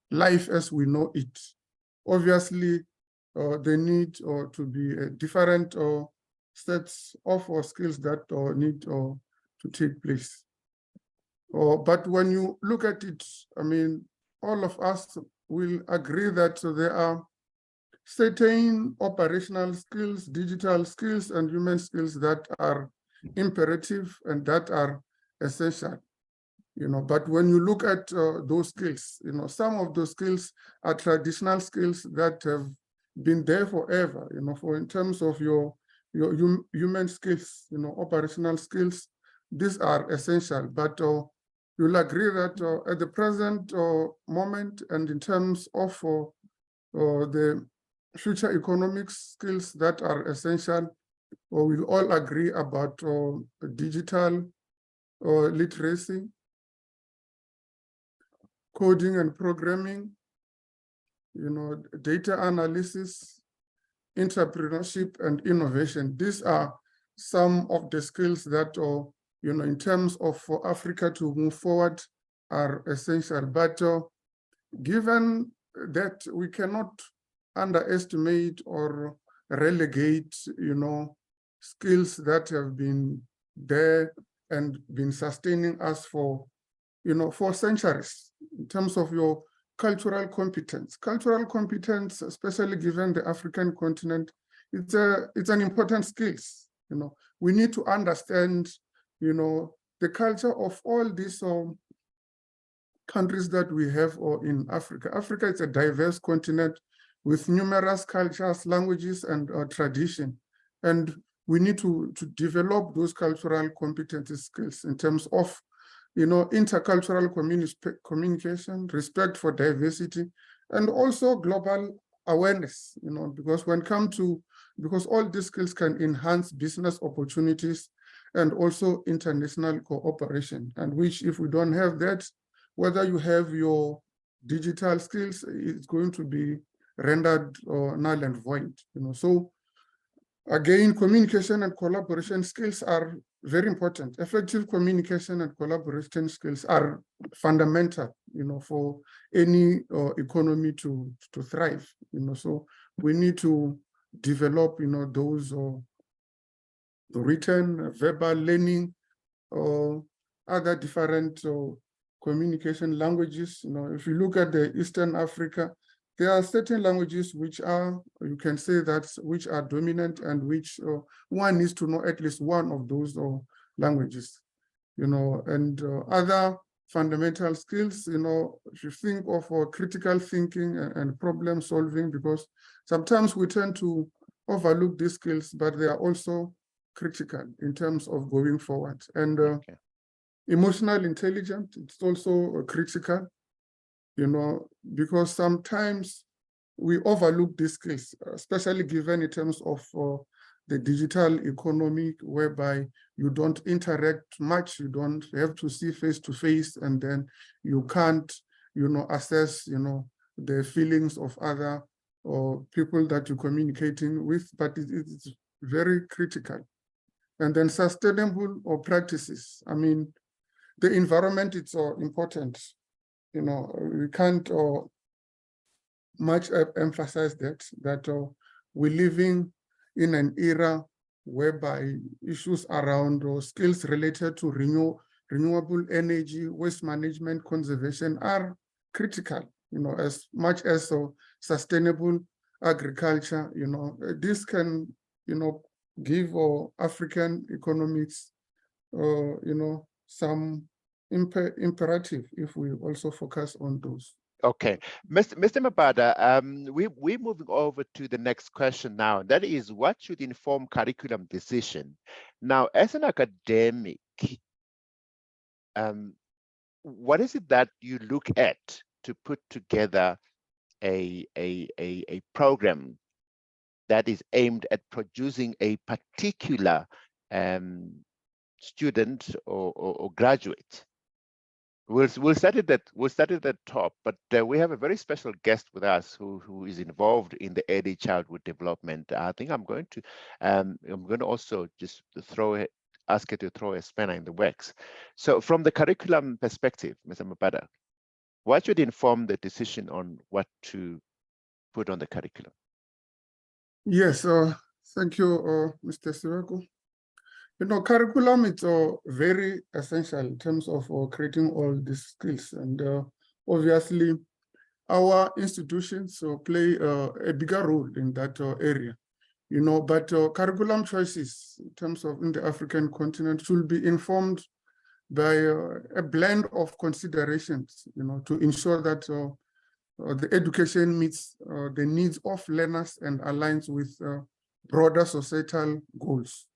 life as we know it, obviously they need to be different sets of skills that need to take place. But when you look at it, I mean, all of us will agree that there are certain operational skills, digital skills, and human skills that are imperative and that are essential. But when you look at those skills, some of those skills are traditional skills that have been there forever, for in terms of your human skills, operational skills, these are essential. But you'll agree that at the present moment, and in terms of the future economic skills that are essential, we'll all agree about digital literacy, coding and programming, data analysis, entrepreneurship and innovation. These are some of the skills that, in terms of for Africa to move forward, are essential. But given that we cannot underestimate or relegate, skills that have been there and been sustaining us for, for centuries, in terms of your cultural competence. Cultural competence, especially given the African continent, it's an important skills. We need to understand, the culture of all these countries that we have in Africa. Africa is a diverse continent with numerous cultures, languages, and tradition. And we need to develop those cultural competency skills in terms of intercultural communication, respect for diversity, and also global awareness, because because all these skills can enhance business opportunities and also international cooperation, and which, if we don't have that, whether you have your digital skills, it's going to be rendered null and void. So again, communication and collaboration skills are very important. Effective communication and collaboration skills are fundamental, for any economy to thrive. So we need to develop, those written, verbal learning, or other different communication languages. If you look at the Eastern Africa, there are certain languages which are, you can say that, which are dominant, and which one needs to know at least one of those languages, and other fundamental skills, if you think of critical thinking and problem solving, because sometimes we tend to overlook these skills, but they are also critical in terms of going forward. And emotional intelligence, it's also critical, because sometimes we overlook these skills, especially given in terms of the digital economy, whereby you don't interact much, you don't have to see face to face, and then you can't, assess, the feelings of other people that you're communicating with, but it's very critical. And then sustainable practices. I mean, the environment is important. We can't much emphasize that we're living in an era whereby issues around skills related to renewable energy, waste management, conservation are critical, as much as sustainable agriculture, this can, give African economics, some imperative if we also focus on those. Okay, Mr. Mabada, we're moving over to the next question now. That is, what should inform curriculum decision? Now, as an academic, what is it that you look at to put together a program that is aimed at producing a particular student or graduate? We'll start at the top, but we have a very special guest with us who is involved in the early childhood development. I think I'm going to also just ask her to throw a spanner in the works. So, from the curriculum perspective, Mr. Mabada, what should inform the decision on what to put on the curriculum? Yes, thank you, Mr. Sibeko. Curriculum is very essential in terms of creating all these skills. And obviously, our institutions play a bigger role in that area. But curriculum choices in terms of in the African continent should be informed by a blend of considerations, to ensure that the education meets the needs of learners and aligns with broader societal goals.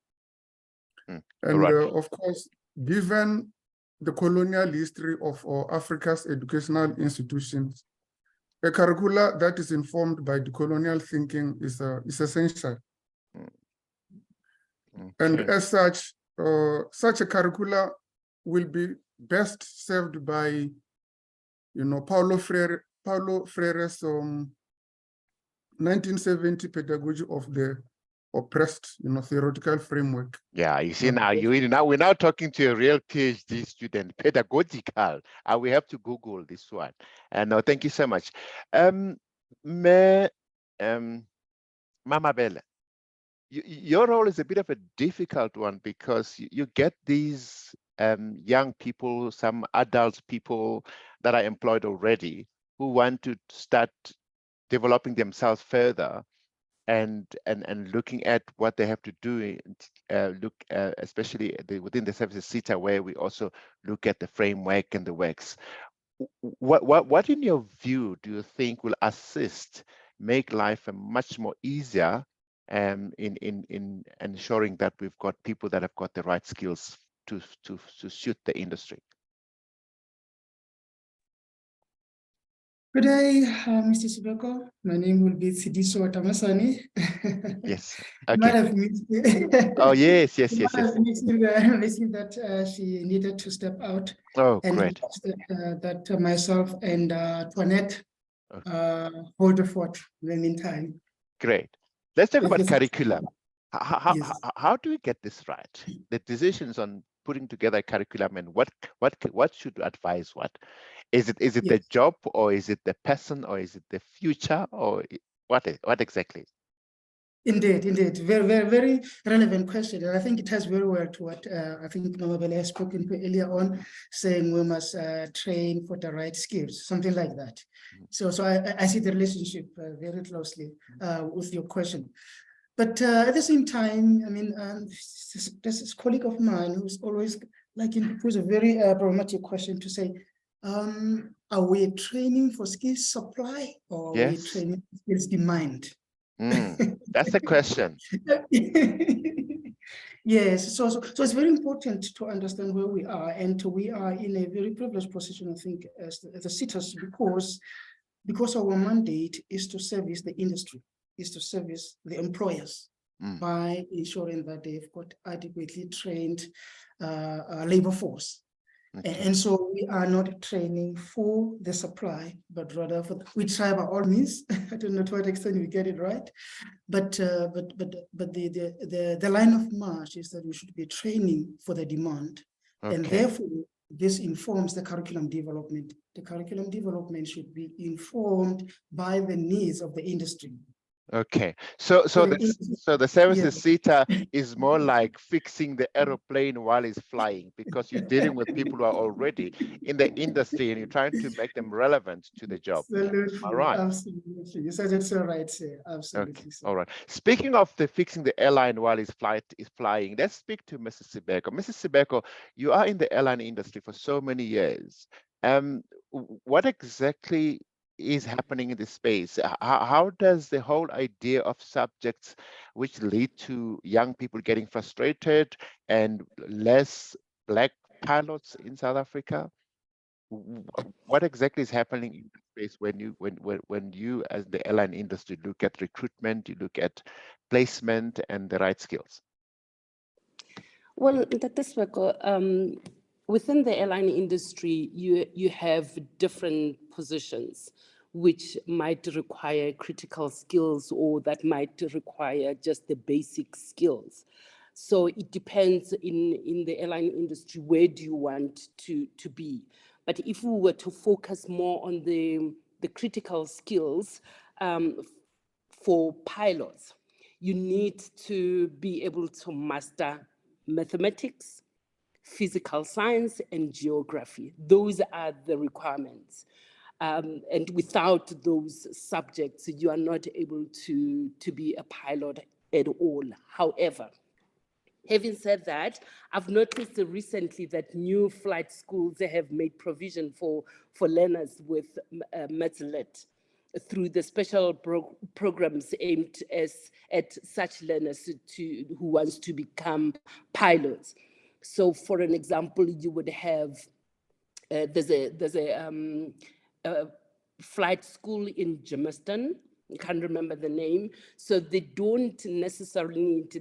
And right. Of course, given the colonial history of Africa's educational institutions, a curricula that is informed by the colonial thinking is essential. Okay. And as such, such a curricula will be best served by, Paulo Freire's 1970 pedagogy of the oppressed, theoretical framework. Yeah, you see we're now talking to a real PhD student, pedagogical. We have to Google this one. And no, thank you so much. Mamabele, your role is a bit of a difficult one because you get these young people, some adult people that are employed already who want to start developing themselves further and looking at what they have to do, especially within the services SETA, where we also look at the framework and the works. What in your view do you think will make life much more easier in ensuring that we've got people that have got the right skills to suit the industry? Good day, Mr. Sibeko. My name will be Sidiso Tamasani. Yes. You might Okay. have missed it. Oh, yes. You might have missed that she needed to step out. Oh, and great. That myself and Toinette hold the fort in the meantime. Great. Let's talk about Yes. curriculum. Yes. How do we get this right? The decisions on putting together a curriculum and what should advise what? Is it Yes. the job, or is it the person, or is it the future, or what exactly? Indeed. Very, very, very relevant question. And I think it ties very well to what I think Mamabele has spoken to earlier on, saying we must train for the right skills, something like that. So I see the relationship very closely with your question. But at the same time, I mean, there's this colleague of mine who's always who's a very problematic question to say, are we training for skills supply, or are we training for skills demand? That's the question. Yes, so it's very important to understand where we are, and we are in a very privileged position, I think, as the SETAs, because our mandate is to service the industry, is to service the employers by ensuring that they've got adequately trained labor force. Okay. And so we are not training for the supply, but rather we try by all means. I don't know to what extent we get it right, but the line of march is that we should be training for the demand, and therefore this informs the curriculum development. The curriculum development should be informed by the needs of the industry. Okay, so So the the services yeah. SETA is more like fixing the aeroplane while it's flying, because you're dealing with people who are already in the industry and you're trying to make them relevant to the job. Absolutely, All right. absolutely. You said it so right, sir. Okay. Absolutely. So. All right. Speaking of the fixing the airline while his flight is flying, let's speak to Mrs. Sibeko. Mrs. Sibeko, you are in the airline industry for so many years. What exactly is happening in this space? How does the whole idea of subjects which lead to young people getting frustrated and less black pilots in South Africa? What exactly is happening in the space when you as the airline industry look at recruitment, you look at placement and the right skills? Well, within the airline industry, you have different positions which might require critical skills or that might require just the basic skills. So it depends in the airline industry, where do you want to be? But if we were to focus more on the critical skills for pilots, you need to be able to master mathematics, physical science, and geography. Those are the requirements. And without those subjects, you are not able to be a pilot at all. However, having said that, I've noticed recently that new flight schools have made provision for learners with Motla through the special programs aimed at such learners who wants to become pilots. So, for an example, you would have there's a flight school in Jamestown. I can't remember the name. So they don't necessarily need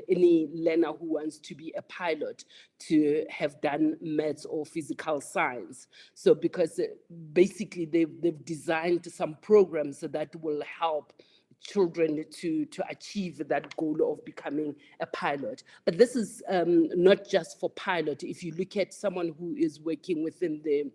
any learner who wants to be a pilot to have done maths or physical science. So because basically they've designed some programs that will help children to achieve that goal of becoming a pilot. But this is not just for pilot. If you look at someone who is working within the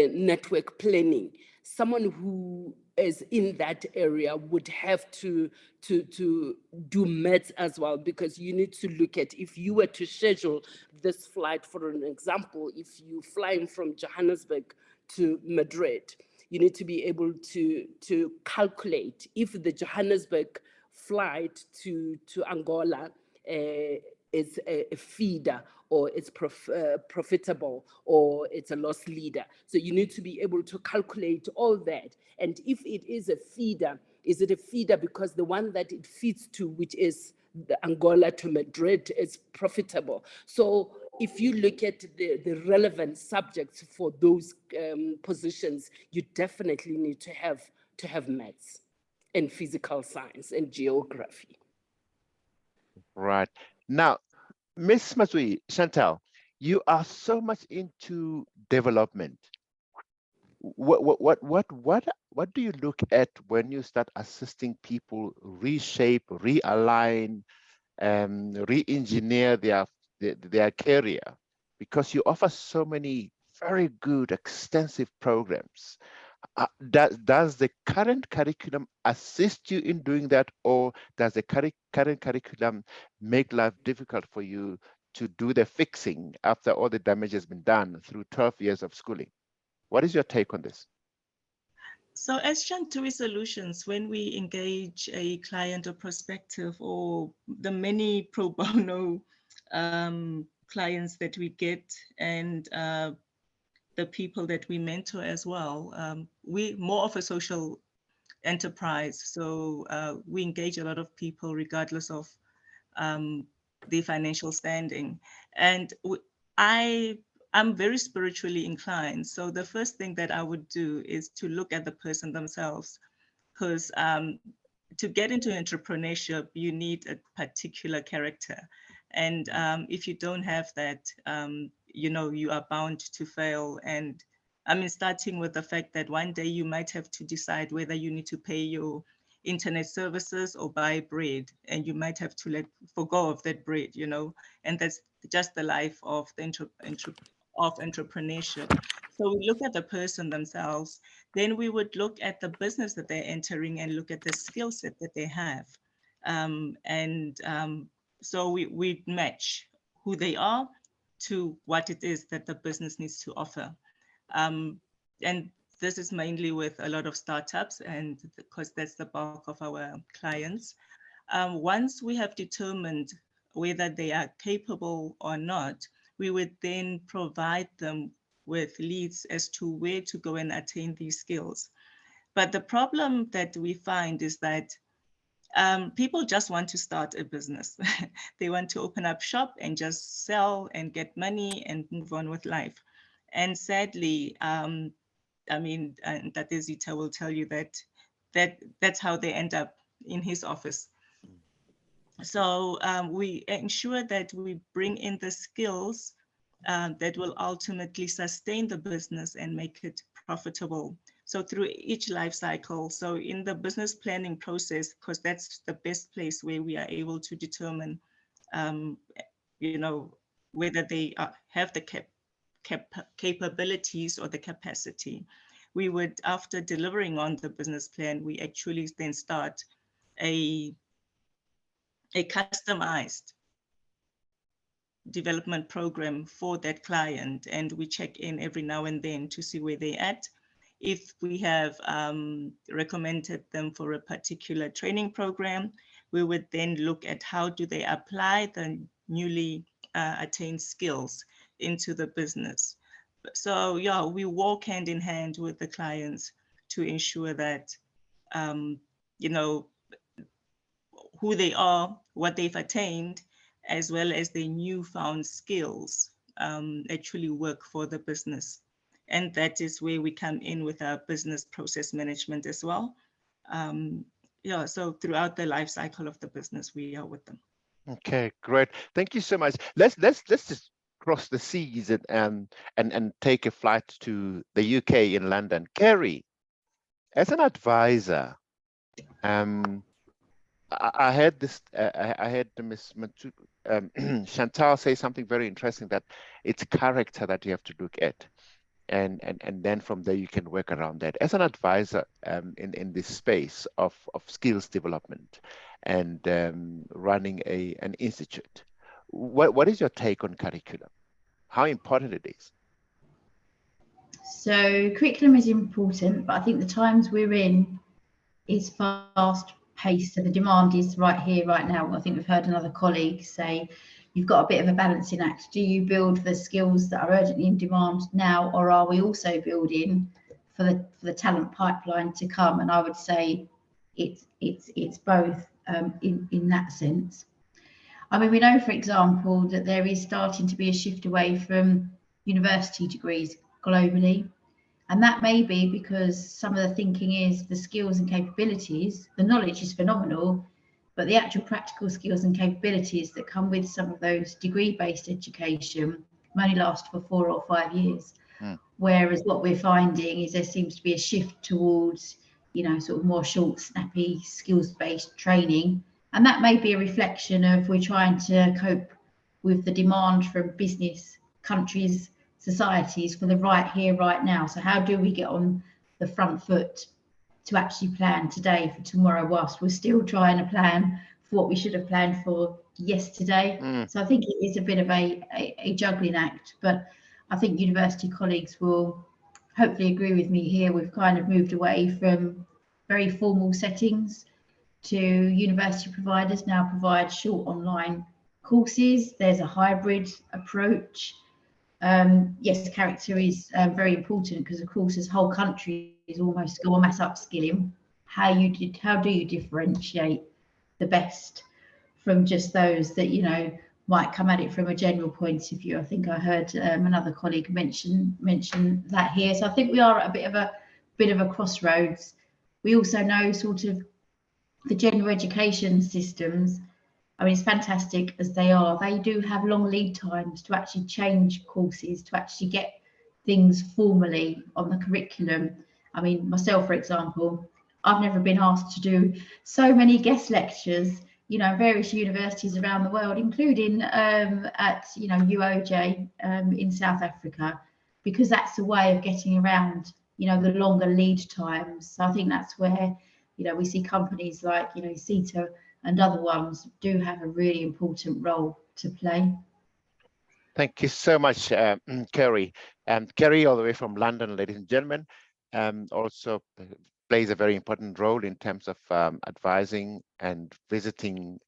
network planning, someone who is in that area would have to do maths as well, because you need to look at, if you were to schedule this flight, for an example, if you're flying from Johannesburg to Madrid, you need to be able to calculate if the Johannesburg flight to Angola is a feeder, or it's profitable, or it's a loss leader. So you need to be able to calculate all that. And if it is a feeder, is it a feeder because the one that it feeds to, which is the Angola to Madrid, is profitable? So if you look at the relevant subjects for those positions, you definitely need to have maths and physical science and geography. Right. Now, Miss Matsui, Shantal, you are so much into development. What do you look at when you start assisting people reshape, realign, re-engineer their career? Because you offer so many very good, extensive programs. Does the current curriculum assist you in doing that, or does the current curriculum make life difficult for you to do the fixing after all the damage has been done through 12 years of schooling? What is your take on this? So as Shantui Solutions, when we engage a client or prospective, or the many pro bono clients that we get, and the people that we mentor as well, we more of a social enterprise. So we engage a lot of people regardless of the financial standing. And I'm very spiritually inclined. So the first thing that I would do is to look at the person themselves, because to get into entrepreneurship, you need a particular character. And if you don't have that, you are bound to fail. And I mean, starting with the fact that one day you might have to decide whether you need to pay your internet services or buy bread, and you might have to forgo of that bread, and that's just the life of the of entrepreneurship. So we look at the person themselves, then we would look at the business that they're entering and look at the skill set that they have. So we match who they are to what it is that the business needs to offer. And this is mainly with a lot of startups, and because that's the bulk of our clients. Once we have determined whether they are capable or not, we would then provide them with leads as to where to go and attain these skills. But the problem that we find is that people just want to start a business. They want to open up shop and just sell and get money and move on with life. And sadly, I mean, and that Zitha will tell you that's how they end up in his office. So we ensure that we bring in the skills that will ultimately sustain the business and make it profitable. So through each life cycle, so in the business planning process, because that's the best place where we are able to determine, you know, whether they have the capabilities or the capacity. We would, after delivering on the business plan, we actually then start a customized development program for that client, and we check in every now and then to see where they're at. If we have recommended them for a particular training program, we would then look at how do they apply the newly attained skills into the business. So yeah, we walk hand in hand with the clients to ensure that, you know, who they are, what they've attained, as well as their newfound skills actually work for the business. And that is where we come in with our business process management as well. Yeah, so throughout the life cycle of the business, we are with them. Okay, great. Thank you so much. Let's just cross the seas and take a flight to the UK in London. Kerry, as an advisor, I heard this. I heard Ms. Shantal say something very interesting, that it's character that you have to look at, and then from there you can work around that. As an advisor in this space of skills development and running an institute, what is your take on curriculum? How important it is? So curriculum is important, but I think the times we're in is fast paced, so the demand is right here, right now. I think we've heard another colleague say you've got a bit of a balancing act. Do you build the skills that are urgently in demand now, or are we also building for the talent pipeline to come? And I would say it's both in that sense. I mean, we know, for example, that there is starting to be a shift away from university degrees globally. And that may be because some of the thinking is the skills and capabilities, the knowledge is phenomenal, but the actual practical skills and capabilities that come with some of those degree-based education only last for 4 or 5 years. Whereas what we're finding is there seems to be a shift towards, you know, sort of more short, snappy, skills-based training. And that may be a reflection of we're trying to cope with the demand from business, countries, societies for the right here, right now. So how do we get on the front foot to actually plan today for tomorrow, whilst we're still trying to plan for what we should have planned for yesterday? So I think it is a bit of a juggling act, but I think university colleagues will hopefully agree with me here. We've kind of moved away from very formal settings to university providers now provide short online courses. There's a hybrid approach. Yes, character is very important, because of course this whole country is almost go on mass upskilling. How do you differentiate the best from just those that, you know, might come at it from a general point of view? I think I heard another colleague mention that here. So I think we are at a bit of a crossroads. We also know sort of the general education systems, I mean, it's fantastic as they are, they do have long lead times to actually change courses, to actually get things formally on the curriculum. I mean, myself, for example, I've never been asked to do so many guest lectures, various universities around the world, including at UOJ in South Africa, because that's a way of getting around the longer lead times. So I think that's where we see companies like SETA and other ones do have a really important role to play. Thank you so much, Kerry. Kerry, all the way from London, ladies and gentlemen, also plays a very important role in terms of advising and visiting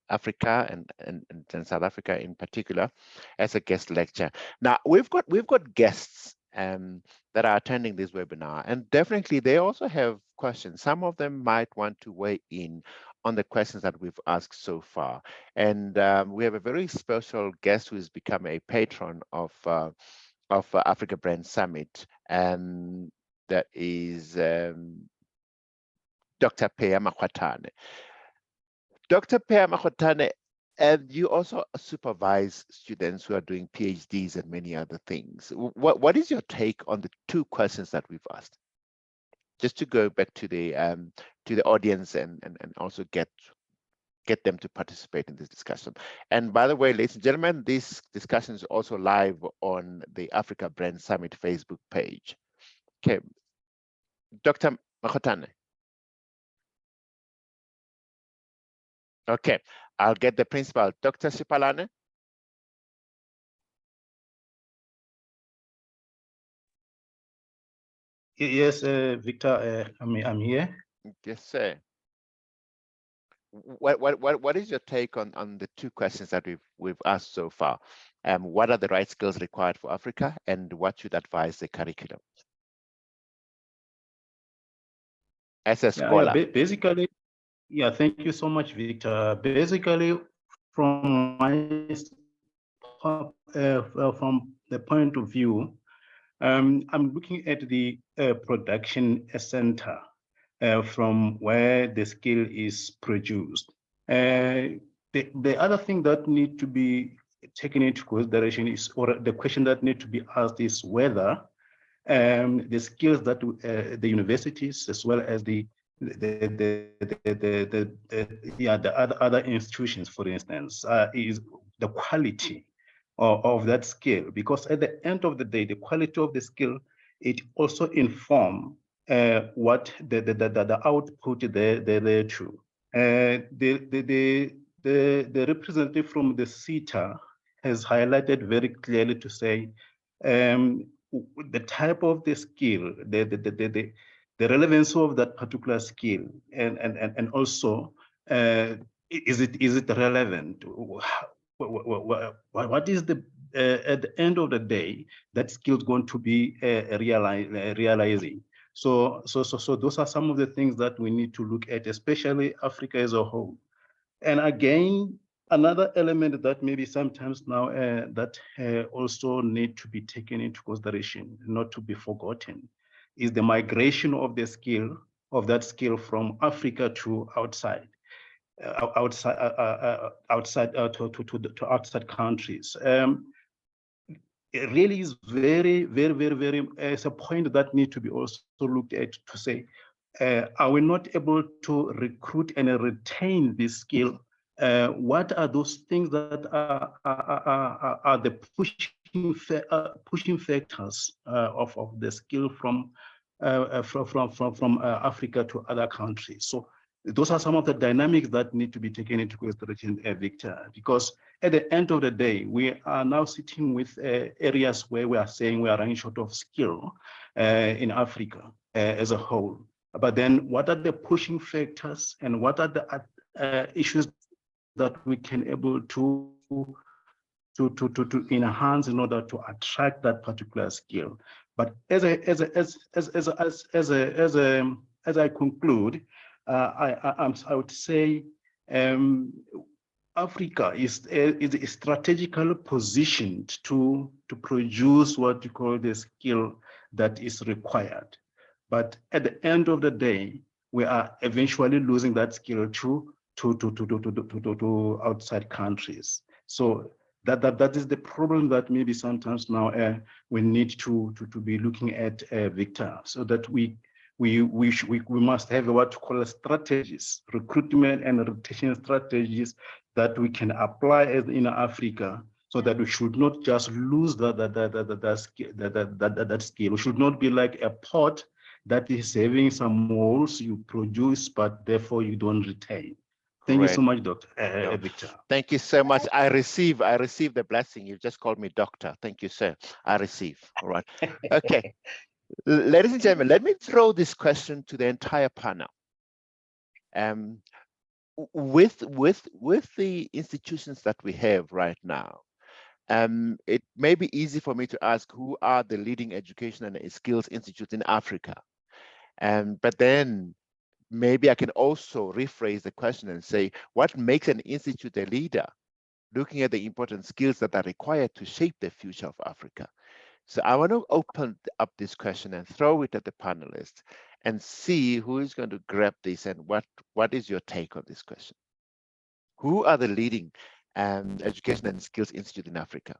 Africa and South Africa in particular as a guest lecturer. Now we've got guests that are attending this webinar, and definitely they also have questions. Some of them might want to weigh in on the questions that we've asked so far. And we have a very special guest who has become a patron of Africa Brand Summit, and that is Dr. Peya Makwatane. Dr. Peya Makwatane, and you also supervise students who are doing PhDs and many other things. What is your take on the two questions that we've asked? Just to go back to the audience and also get them to participate in this discussion. And by the way, ladies and gentlemen, this discussion is also live on the Africa Brand Summit Facebook page. Okay, Dr. Makwatane. Okay, I'll get the principal, Dr. Sipalane. Yes, Victor, I'm here. Yes, sir. What is your take on the two questions that we've asked so far? What are the right skills required for Africa, and what should advise the curriculum? As a scholar. Basically, thank you so much, Victor. Basically, from my from the point of view, I'm looking at the production center from where the skill is produced. The other thing that need to be taken into consideration is, or the question that need to be asked is whether the skills that the universities as well as the other institutions, for instance, is the quality of that skill, because at the end of the day, the quality of the skill, it also inform what the output they're true. The representative from the SETA has highlighted very clearly to say the type of the skill, the relevance of that particular skill, and also is it relevant? What is the at the end of the day that skill is going to be realizing? So those are some of the things that we need to look at, especially Africa as a whole. And again, another element that maybe sometimes now that also need to be taken into consideration, not to be forgotten, is the migration of the skill, of that skill from Africa to outside. Outside outside countries. It really is very, it's a point that needs to be also looked at to say, are we not able to recruit and retain this skill? What are those things that are the pushing factors of the skill from Africa to other countries? So those are some of the dynamics that need to be taken into consideration, Victor, because at the end of the day, we are now sitting with areas where we are saying we are running short of skill in Africa as a whole. But then what are the pushing factors, and what are the issues that we can able to enhance in order to attract that particular skill? But as I conclude, I would say Africa is strategically positioned to produce what you call the skill that is required. But at the end of the day, we are eventually losing that skill to outside countries. So that is the problem that maybe sometimes now we need to be looking at, Victor, so that we we must have what to call strategies, recruitment and retention strategies that we can apply in Africa, so that we should not just lose that skill. We should not be like a pot that is having some holes you produce, but therefore you don't retain. Thank you so much, Dr. Victor. Thank you so much. I receive the blessing. You just called me doctor. Thank you, sir. I receive. All right. Okay. Ladies and gentlemen, let me throw this question to the entire panel. With the institutions that we have right now, it may be easy for me to ask who are the leading education and skills institutes in Africa. But then maybe I can also rephrase the question and say, what makes an institute a leader? Looking at the important skills that are required to shape the future of Africa. So I want to open up this question and throw it at the panelists and see who is going to grab this and what is your take on this question? Who are the leading education and skills institute in Africa?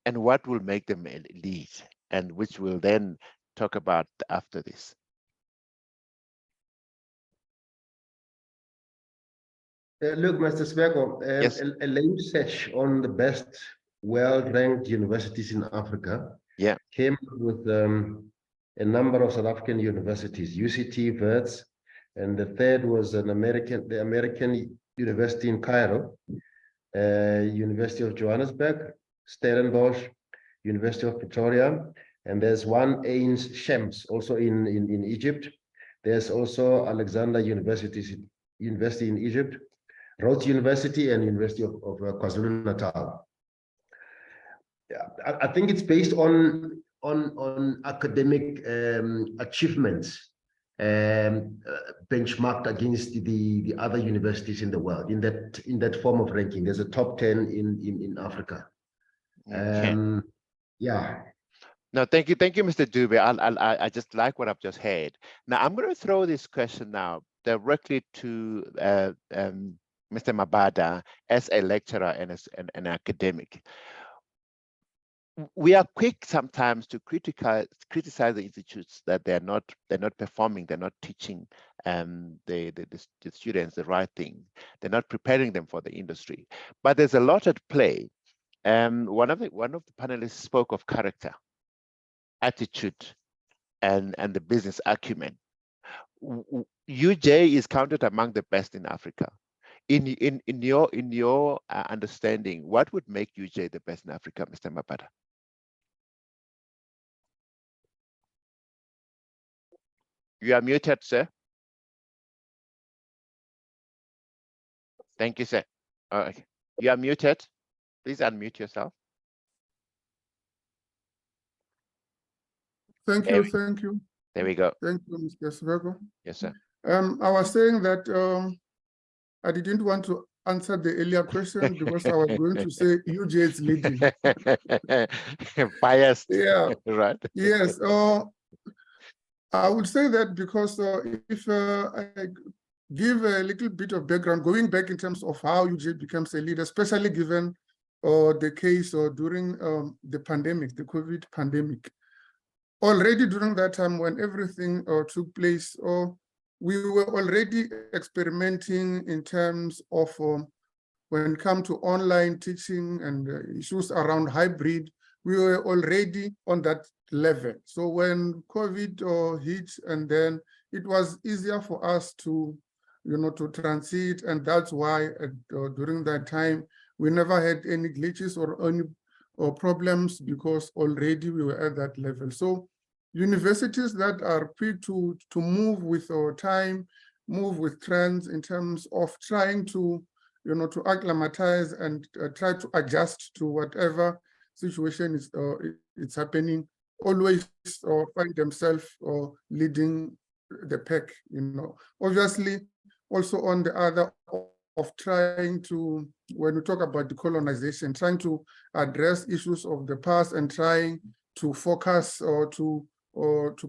And what will make them lead? And which we'll then talk about after this. Look, Mr. Sibeko, Yes. a lame search on the best well-ranked universities in Africa came with a number of South African universities, UCT, Wits, and the third was the American University in Cairo, University of Johannesburg, Stellenbosch, University of Pretoria, and there's one Ains Shems, also in Egypt. There's also Alexander University in Egypt, Rhodes University, and University of KwaZulu-Natal. I think it's based on academic achievements benchmarked against the other universities in the world in that form of ranking. There's a top 10 in Africa. Okay. Yeah. No, thank you, Mr. Dube. I just like what I've just heard. Now I'm going to throw this question now directly to Mr. Mabada as a lecturer and as an academic. We are quick sometimes to criticize the institutes that they're not performing, they're not teaching the students the right thing, they're not preparing them for the industry. But there's a lot at play. One of the panelists spoke of character, attitude, and the business acumen. UJ is counted among the best in Africa. In your understanding, what would make UJ the best in Africa, Mr. Mabada? You are muted, sir. Thank you, sir. Okay. You are muted. Please unmute yourself. Thank you, thank you. There we go. Thank you, Mr. Sibeko. Yes, sir. I was saying that I didn't want to answer the earlier question because I was going to say UJ is leading. Biased. Yeah. Right. Yes. I would say that because if I give a little bit of background, going back in terms of how UJ becomes a leader, especially given the case during the pandemic, the COVID pandemic. Already during that time when everything took place, we were already experimenting in terms of when it comes to online teaching and issues around hybrid, we were already on that level. So when COVID hit, and then it was easier for us to, to transit, and that's why during that time we never had any glitches or any problems because already we were at that level. So universities that are quick to move with time, move with trends in terms of trying to, to acclimatize and try to adjust to whatever situation is it's happening, always find themselves leading the pack, Obviously, also on the other of trying to, when we talk about decolonization, trying to address issues of the past and trying to focus or to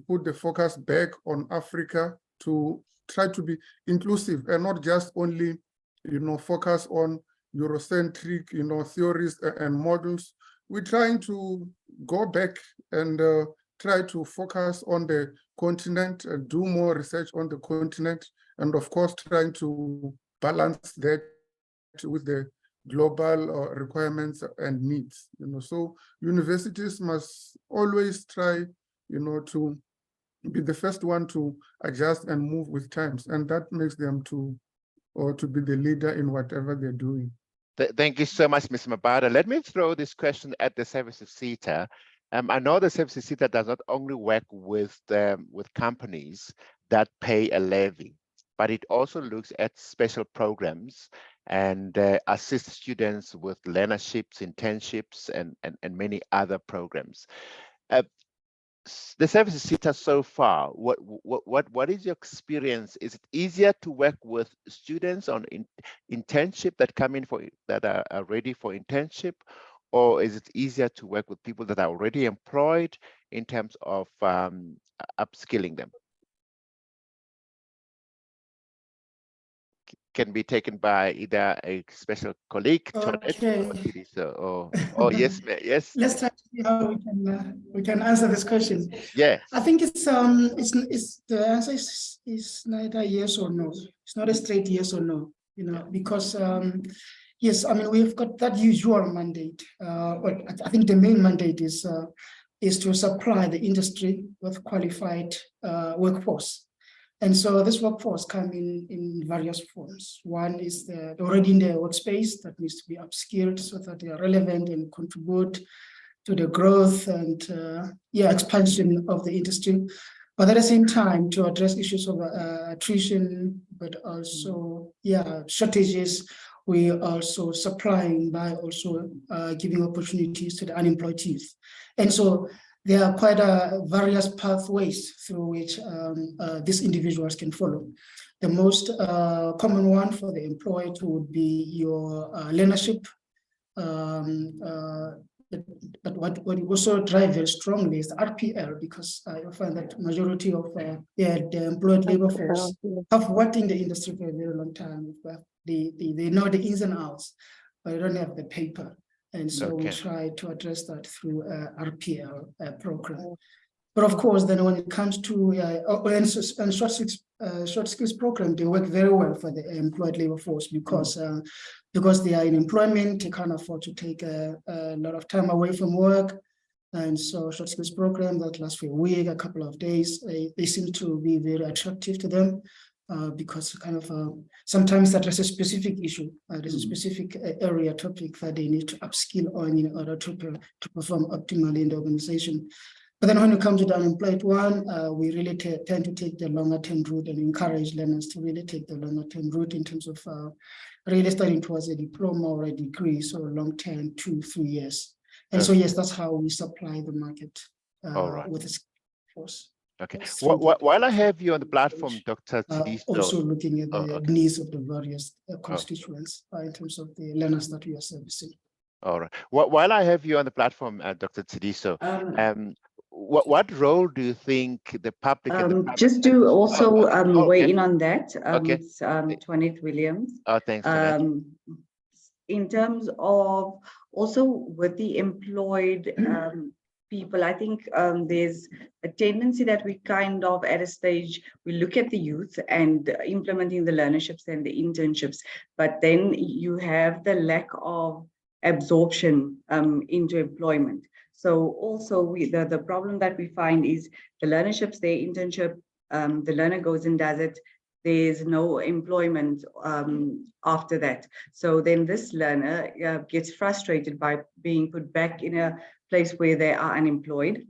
put the focus back on Africa, to try to be inclusive and not just only, focus on Eurocentric, theories and models. We're trying to go back and try to focus on the continent, do more research on the continent, and of course, trying to balance that with the global requirements and needs. So universities must always try, to be the first one to adjust and move with times, and that makes them to be the leader in whatever they're doing. Thank you so much, Ms. Mabada. Let me throw this question at the Service of SETA. I know the Service of SETA does not only work with companies that pay a levy, but it also looks at special programs and assists students with learnerships, internships, and many other programs. The Service of SETA so far, what is your experience? Is it easier to work with students on internship that come in that are ready for internship, or is it easier to work with people that are already employed in terms of upskilling them? Can be taken by either a special colleague, Okay. or yes, yes. Let's try to see how we can answer this question. Yeah. I think it's the answer is neither yes or no. It's not a straight yes or no, because yes, I mean, we've got that usual mandate. But I think the main mandate is to supply the industry with qualified workforce. And so this workforce come in various forms. One is already in the workspace that needs to be upskilled so that they are relevant and contribute to the growth and expansion of the industry. But at the same time, to address issues of attrition, but also shortages, we also supplying by also giving opportunities to the unemployed youth. And so there are quite various pathways through which these individuals can follow. The most common one for the employed would be your learnership. But what we also drive very strongly is the RPL, because you'll find that majority of the employed labor force have worked in the industry for a very long time. They know the ins and outs, but they don't have the paper. And so we try to address that through RPL program. But of course, then when it comes to short skills program, they work very well for the employed labor force because they are in employment, they can't afford to take a lot of time away from work. And so short skills program that lasts for a week, a couple of days, they seem to be very attractive to them. Because kind of sometimes that is a specific issue, there's a specific area topic that they need to upskill on in order to perform optimally in the organization. But then when it comes to the unemployed one, we really tend to take the longer term route and encourage learners to really take the longer term route in terms of really studying towards a diploma or a degree, so long term, 2-3 years. And so yes, that's how we supply the market with a force. Okay. While I have you on the platform, Dr. Tsidiso, also looking at the needs of the various constituents in terms of the learners that we are servicing. All right. While I have you on the platform, Dr. Tsidiso, what role do you think the public and the private just to also weigh in on that, it's Toinette Williams. Oh, thanks. Toinette. In terms of also with the employed people, I think there's a tendency that we kind of at a stage, we look at the youth and implementing the learnerships and the internships, but then you have the lack of absorption into employment. So also the problem that we find is the learnerships, their internship, the learner goes and does it, there's no employment after that. So then this learner gets frustrated by being put back in a place where they are unemployed.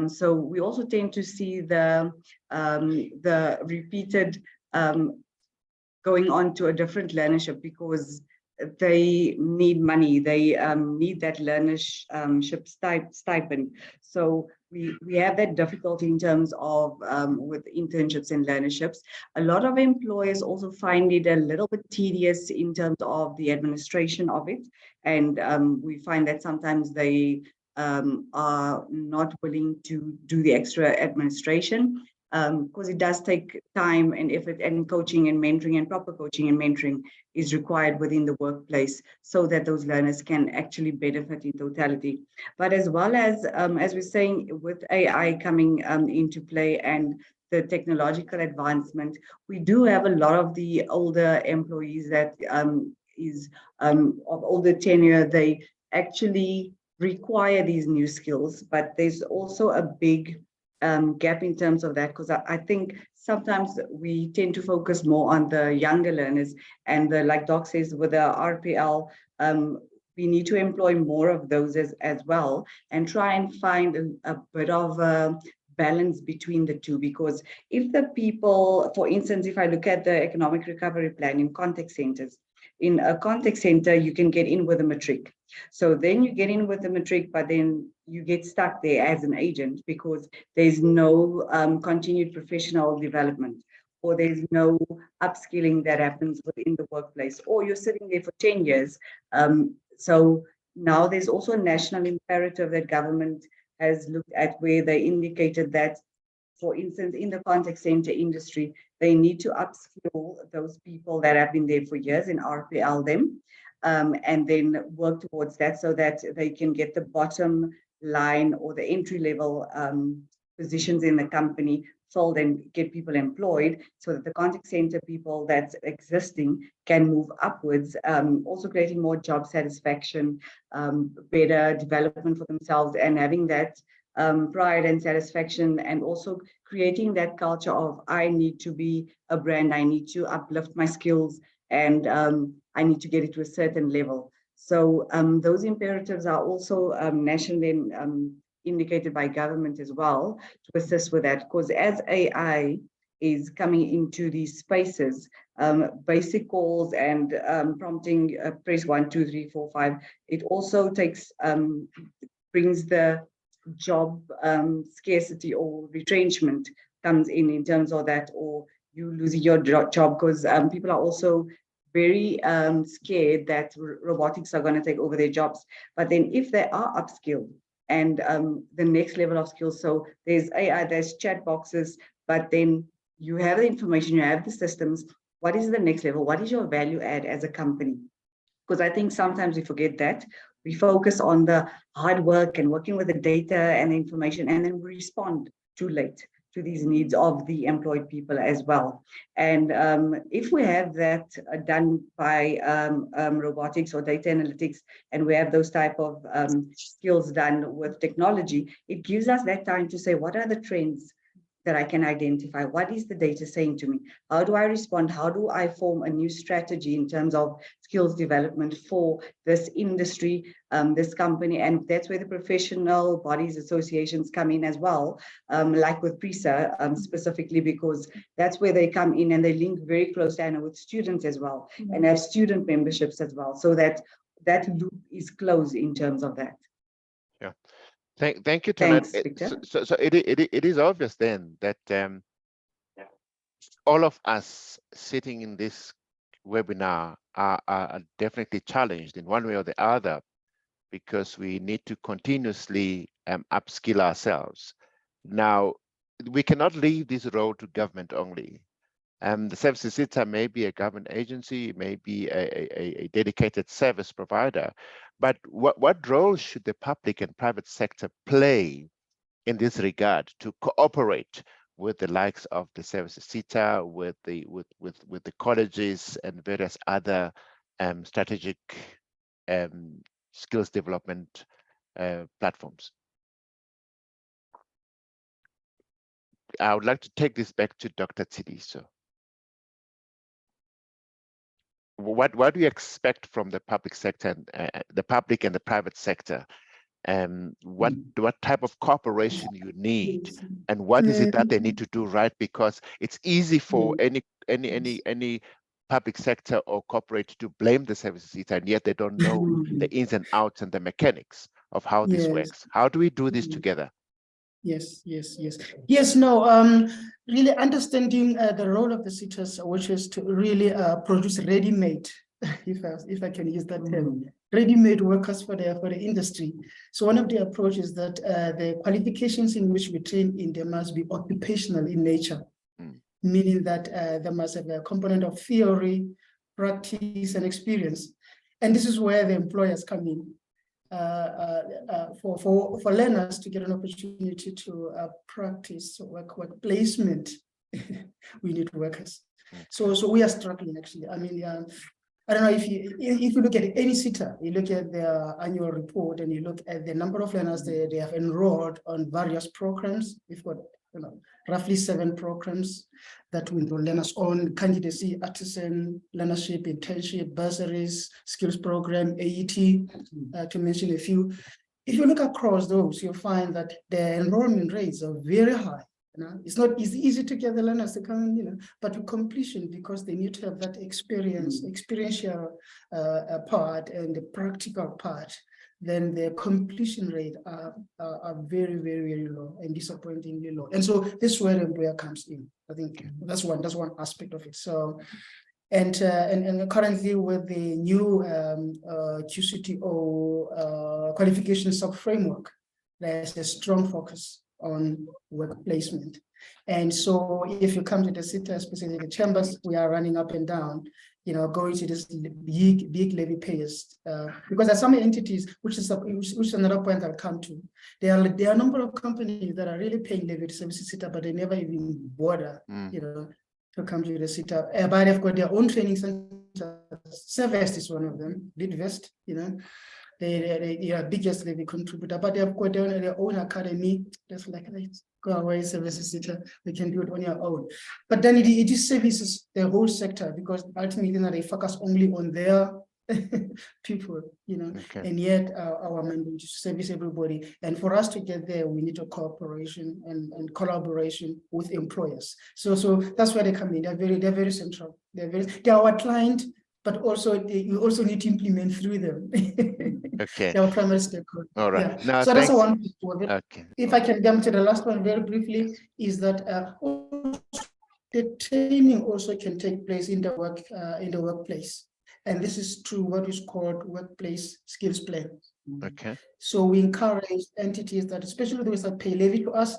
So we also tend to see the repeated going on to a different learnership because they need money, they need that learnership stipend. So we have that difficulty in terms of with internships and learnerships. A lot of employers also find it a little bit tedious in terms of the administration of it. And we find that sometimes they are not willing to do the extra administration. because it does take time and effort, and coaching and mentoring and proper coaching and mentoring is required within the workplace so that those learners can actually benefit in totality. But as well as we're saying, with AI coming into play and the technological advancement, we do have a lot of the older employees that of older tenure, they actually require these new skills, but there's also a big gap in terms of that, because I think sometimes we tend to focus more on the younger learners, and like Doc says, with the RPL, we need to employ more of those as well, and try and find a bit of a balance between the two. Because if the people, for instance, if I look at the economic recovery plan in contact centers, in a contact center, you can get in with a matric. So then you get in with the matric, but then you get stuck there as an agent because there's no continued professional development, or there's no upskilling that happens within the workplace, or you're sitting there for 10 years. So now there's also a national imperative that government has looked at, where they indicated that, for instance, in the contact center industry, they need to upskill those people that have been there for years and RPL them, and then work towards that so that they can get the bottom line or the entry level positions in the company filled and get people employed, so that the contact center people that's existing can move upwards, also creating more job satisfaction, better development for themselves, and having that pride and satisfaction, and also creating that culture of, I need to be a brand, I need to uplift my skills, and I need to get it to a certain level. So those imperatives are also nationally indicated by government as well, to assist with that, because as AI is coming into these spaces, basic calls and prompting, press 1, 2, 3, 4, 5, it also takes, brings the job scarcity or retrenchment comes in terms of that, or you losing your job, because people are also very scared that robotics are going to take over their jobs. But then if they are upskilled and the next level of skills, so there's AI, there's chat boxes, but then you have the information, you have the systems, what is the next level? What is your value add as a company? Because I think sometimes we forget that. We focus on the hard work and working with the data and the information, and then we respond too late to these needs of the employed people as well. And if we have that done by robotics or data analytics, and we have those type of skills done with technology, it gives us that time to say, what are the trends that I can identify? What is the data saying to me? How do I respond? How do I form a new strategy in terms of skills development for this industry, this company? And that's where the professional bodies associations come in as well, like with PRISA specifically, because that's where they come in and they link very closely with students as well, and have student memberships as well, so that that loop is closed in terms of that. Yeah. Thank you, Tonette. Thanks, So it is obvious then that all of us sitting in this webinar are definitely challenged in one way or the other, because we need to continuously upskill ourselves. Now, we cannot leave this road to government only. The services SETA may be a government agency, may be a dedicated service provider, but what role should the public and private sector play in this regard to cooperate with the likes of the services SETA, with the colleges and various other strategic skills development platforms? I would like to take this back to Dr. Tsidiso. What do you expect from the public sector, the public and the private sector? What type of cooperation you need, and what is it that they need to do right? Because it's easy for any public sector or corporate to blame the services SETA, and yet they don't know the ins and outs and the mechanics of how this works. How do we do this together? Yes. No, really understanding the role of the SETAs, which is to really produce ready-made, if I can use that term, ready-made workers for the industry. So one of the approaches that the qualifications in which we train in, they must be occupational in nature, meaning that they must have a component of theory, practice, and experience. And this is where the employers come in. For learners to get an opportunity to practice work placement, we need workers. So we are struggling actually. I mean, I don't know if you look at any SETA, you look at their annual report and you look at the number of learners they have enrolled on various programs. We've got roughly 7 programs that we enroll learners on: candidacy, artisan, learnership, internship, bursaries, skills program, AET, to mention a few. If you look across those, you'll find that the enrollment rates are very high. It's not easy to get the learners to come, but to completion, because they need to have that experiential part and the practical part, then the completion rate are very, very, very low and disappointingly low. And so this is where the employer comes in. I think that's one aspect of it. So, and currently with the new QCTO qualification sub-framework, there's a strong focus on work placement. And so if you come to the SETA, especially the chambers, we are running up and down, going to this big levy payers, because there are some entities, which is another point I'll come to. There are a number of companies that are really paying levy to service SETA, but they never even bother, to come to the SETA. But they've got their own training center. Servest is one of them, Bidvest, they are biggest levy contributor, but they have got their own academy. Just like, go away, services SETA, we can do it on your own. But then it services the whole sector, because ultimately they focus only on their people, and yet our mandate is to service everybody. And for us to get there, we need a cooperation and collaboration with employers. So that's where they come in. They're very central. They're our client, but also you also need to implement through them. Okay. Our primary stakeholder. All right. Yeah. Now, so that's one. Okay. If I can jump to the last one very briefly, is that the training also can take place in the workplace, and this is through what is called workplace skills plan. Okay. So we encourage entities that, especially those that pay levy to us,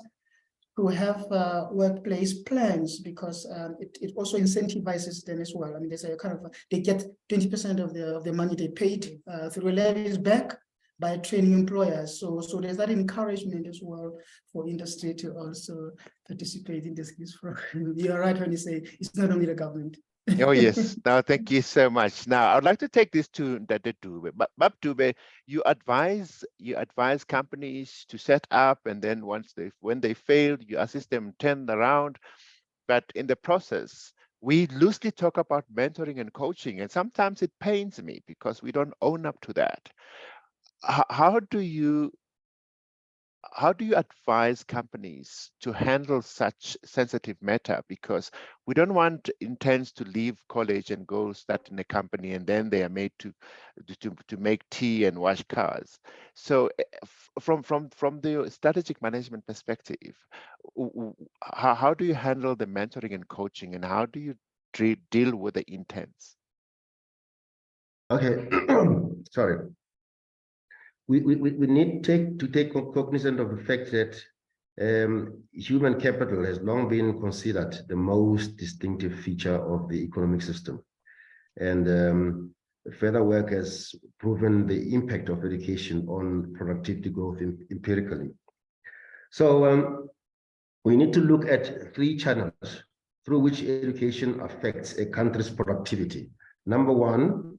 to have workplace plans, because it also incentivizes them as well. I mean, there's a they get 20% of the money they paid through levies back by training employers. So there's that encouragement as well for industry to also participate in the skills program. You're right when you say it's not only the government. Oh, yes. No, thank you so much. Now, I'd like to take this to the Dube. But Dube, you advise companies to set up, and then when they fail, you assist them turn around. But in the process, we loosely talk about mentoring and coaching, and sometimes it pains me because we don't own up to that. How do you advise companies to handle such sensitive matter? Because we don't want interns to leave college and go start in a company, and then they are made to make tea and wash cars. So from the strategic management perspective, how do you handle the mentoring and coaching, and how do you deal with the interns? Okay, sorry. We need to take cognizance of the fact that human capital has long been considered the most distinctive feature of the economic system. And further work has proven the impact of education on productivity growth empirically. So we need to look at 3 channels through which education affects a country's productivity. Number 1,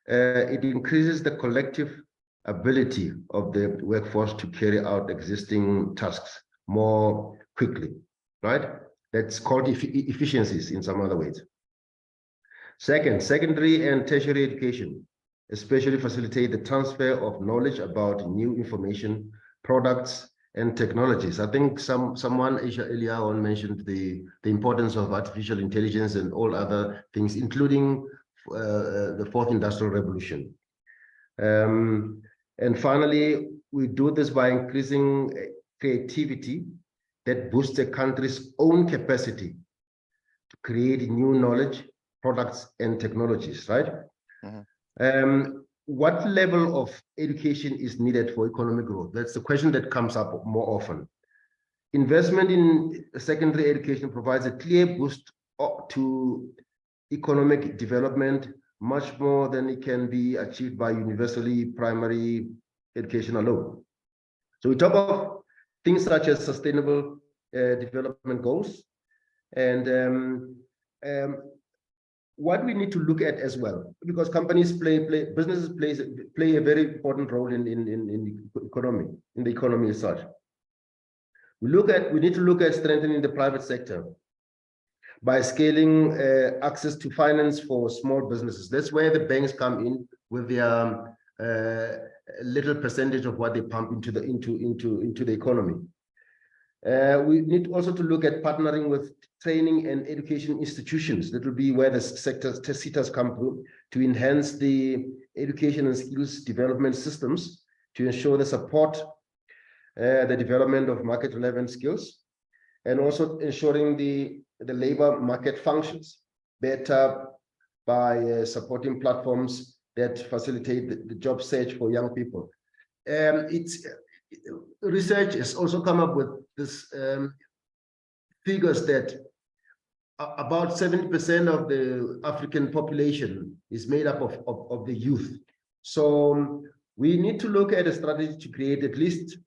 it increases the collective ability of the workforce to carry out existing tasks more quickly, right? That's called efficiencies in some other ways. Second, secondary and tertiary education, especially facilitate the transfer of knowledge about new information, products, and technologies. I think someone earlier on mentioned the importance of artificial intelligence and all other things, including the 4th Industrial Revolution. And finally, we do this by increasing creativity that boosts a country's own capacity to create new knowledge, products, and technologies, right? what level of education is needed for economic growth? That's the question that comes up more often. Investment in secondary education provides a clear boost to economic development, much more than it can be achieved by universally primary education alone. So we talk of things such as sustainable development goals, and what we need to look at as well, because companies businesses play a very important role in the economy as such. We need to look at strengthening the private sector by scaling access to finance for small businesses. That's where the banks come in with their little percentage of what they pump into the economy. We need also to look at partnering with training and education institutions. That will be where the SETAs come through to enhance the education and skills development systems to ensure the support the development of market relevant skills, and also ensuring the labor market functions better by supporting platforms that facilitate the job search for young people. Research has also come up with this figures that about 70% of the African population is made up of the youth. So we need to look at a strategy to create at least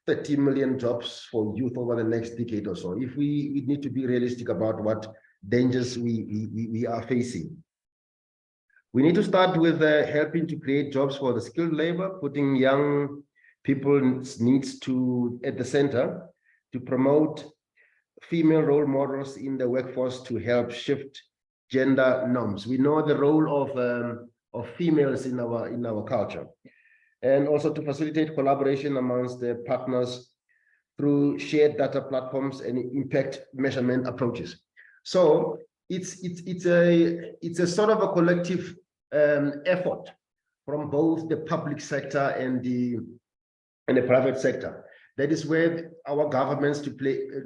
30 million jobs for youth over the next decade or so, if we need to be realistic about what dangers we are facing. We need to start with helping to create jobs for the skilled labor, putting young people's needs at the center, to promote female role models in the workforce to help shift gender norms. We know the role of females in our culture, and also to facilitate collaboration amongst the partners through shared data platforms and impact measurement approaches. So it's a sort of a collective effort from both the public sector and the private sector. That is where our governments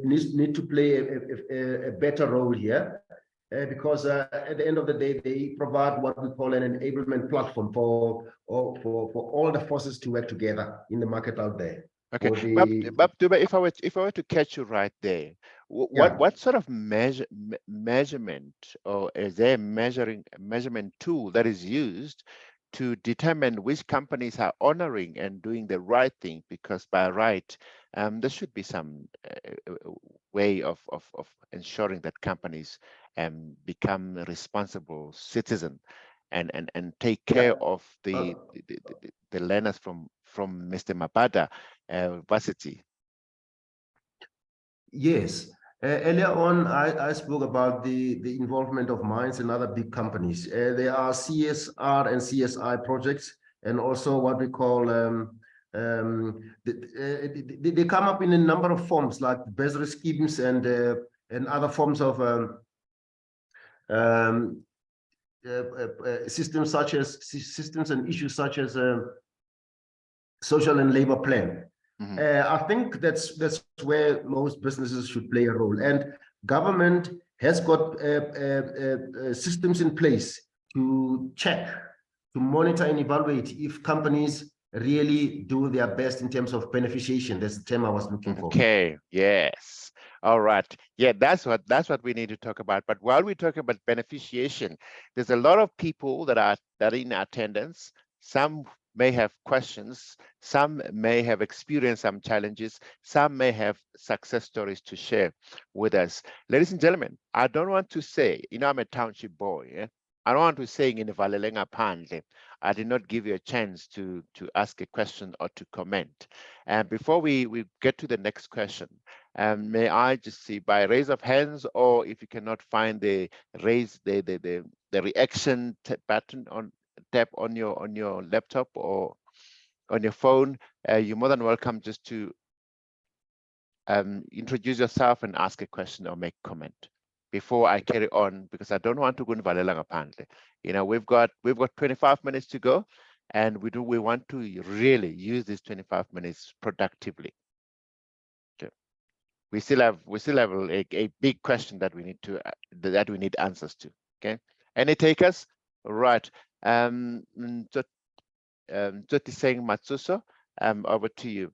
need to play a better role here, because at the end of the day, they provide what we call an enablement platform for all the forces to work together in the market out there. Okay, but Dube, if I were to catch you right there, what sort of measurement, or is there a measurement tool that is used to determine which companies are honoring and doing the right thing? Because by right, there should be some way of ensuring that companies become responsible citizens and take care of the learners from Mr. Mabada varsity. Yes. Earlier on, I spoke about the involvement of mines and other big companies. There are CSR and CSI projects, and also what we call they come up in a number of forms, like bursary schemes and other forms of systems and issues such as social and labor plan. I think that's where most businesses should play a role, and government has got systems in place to check, to monitor and evaluate if companies really do their best in terms of beneficiation. That's the term I was looking for. Okay, yes. All right. Yeah, that's what we need to talk about. But while we talk about beneficiation, there's a lot of people that are in attendance. Some may have questions, some may have experienced some challenges, some may have success stories to share with us. Ladies and gentlemen, I don't want to say, I'm a township boy. Yeah? I don't want to say in Valelenga Pandle, I did not give you a chance to ask a question or to comment. And before we get to the next question, may I just see by raise of hands, or if you cannot find the reaction button tap on your laptop or on your phone, you're more than welcome just to introduce yourself and ask a question or make a comment before I carry on, because I don't want to go in Valelanga apparently. We've got 25 minutes to go, and we want to really use these 25 minutes productively. Okay. We still have a big question that we need answers to. Okay, any takers? Right. So Tsothiseng Matsuso, over to you.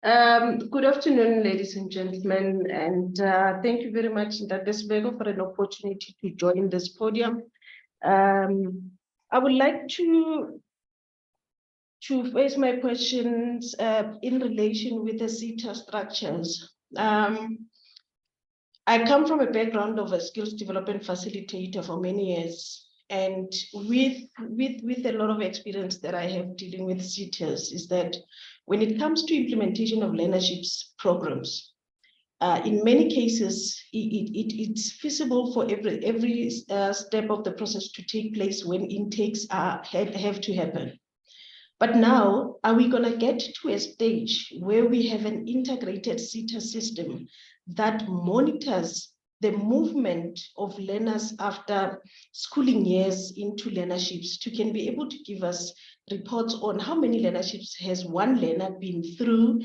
Good afternoon, ladies and gentlemen, and thank you very much, Dr. Sibeko, for an opportunity to join this podium. I would like to face my questions in relation with the SETA structures. I come from a background of a skills development facilitator for many years, and with a lot of experience that I have dealing with SETAs is that when it comes to implementation of learnerships programs, in many cases, it's feasible for every step of the process to take place when intakes have to happen. But now, are we going to get to a stage where we have an integrated SETA system that monitors the movement of learners after schooling years into learnerships to can be able to give us reports on how many learnerships has one learner been through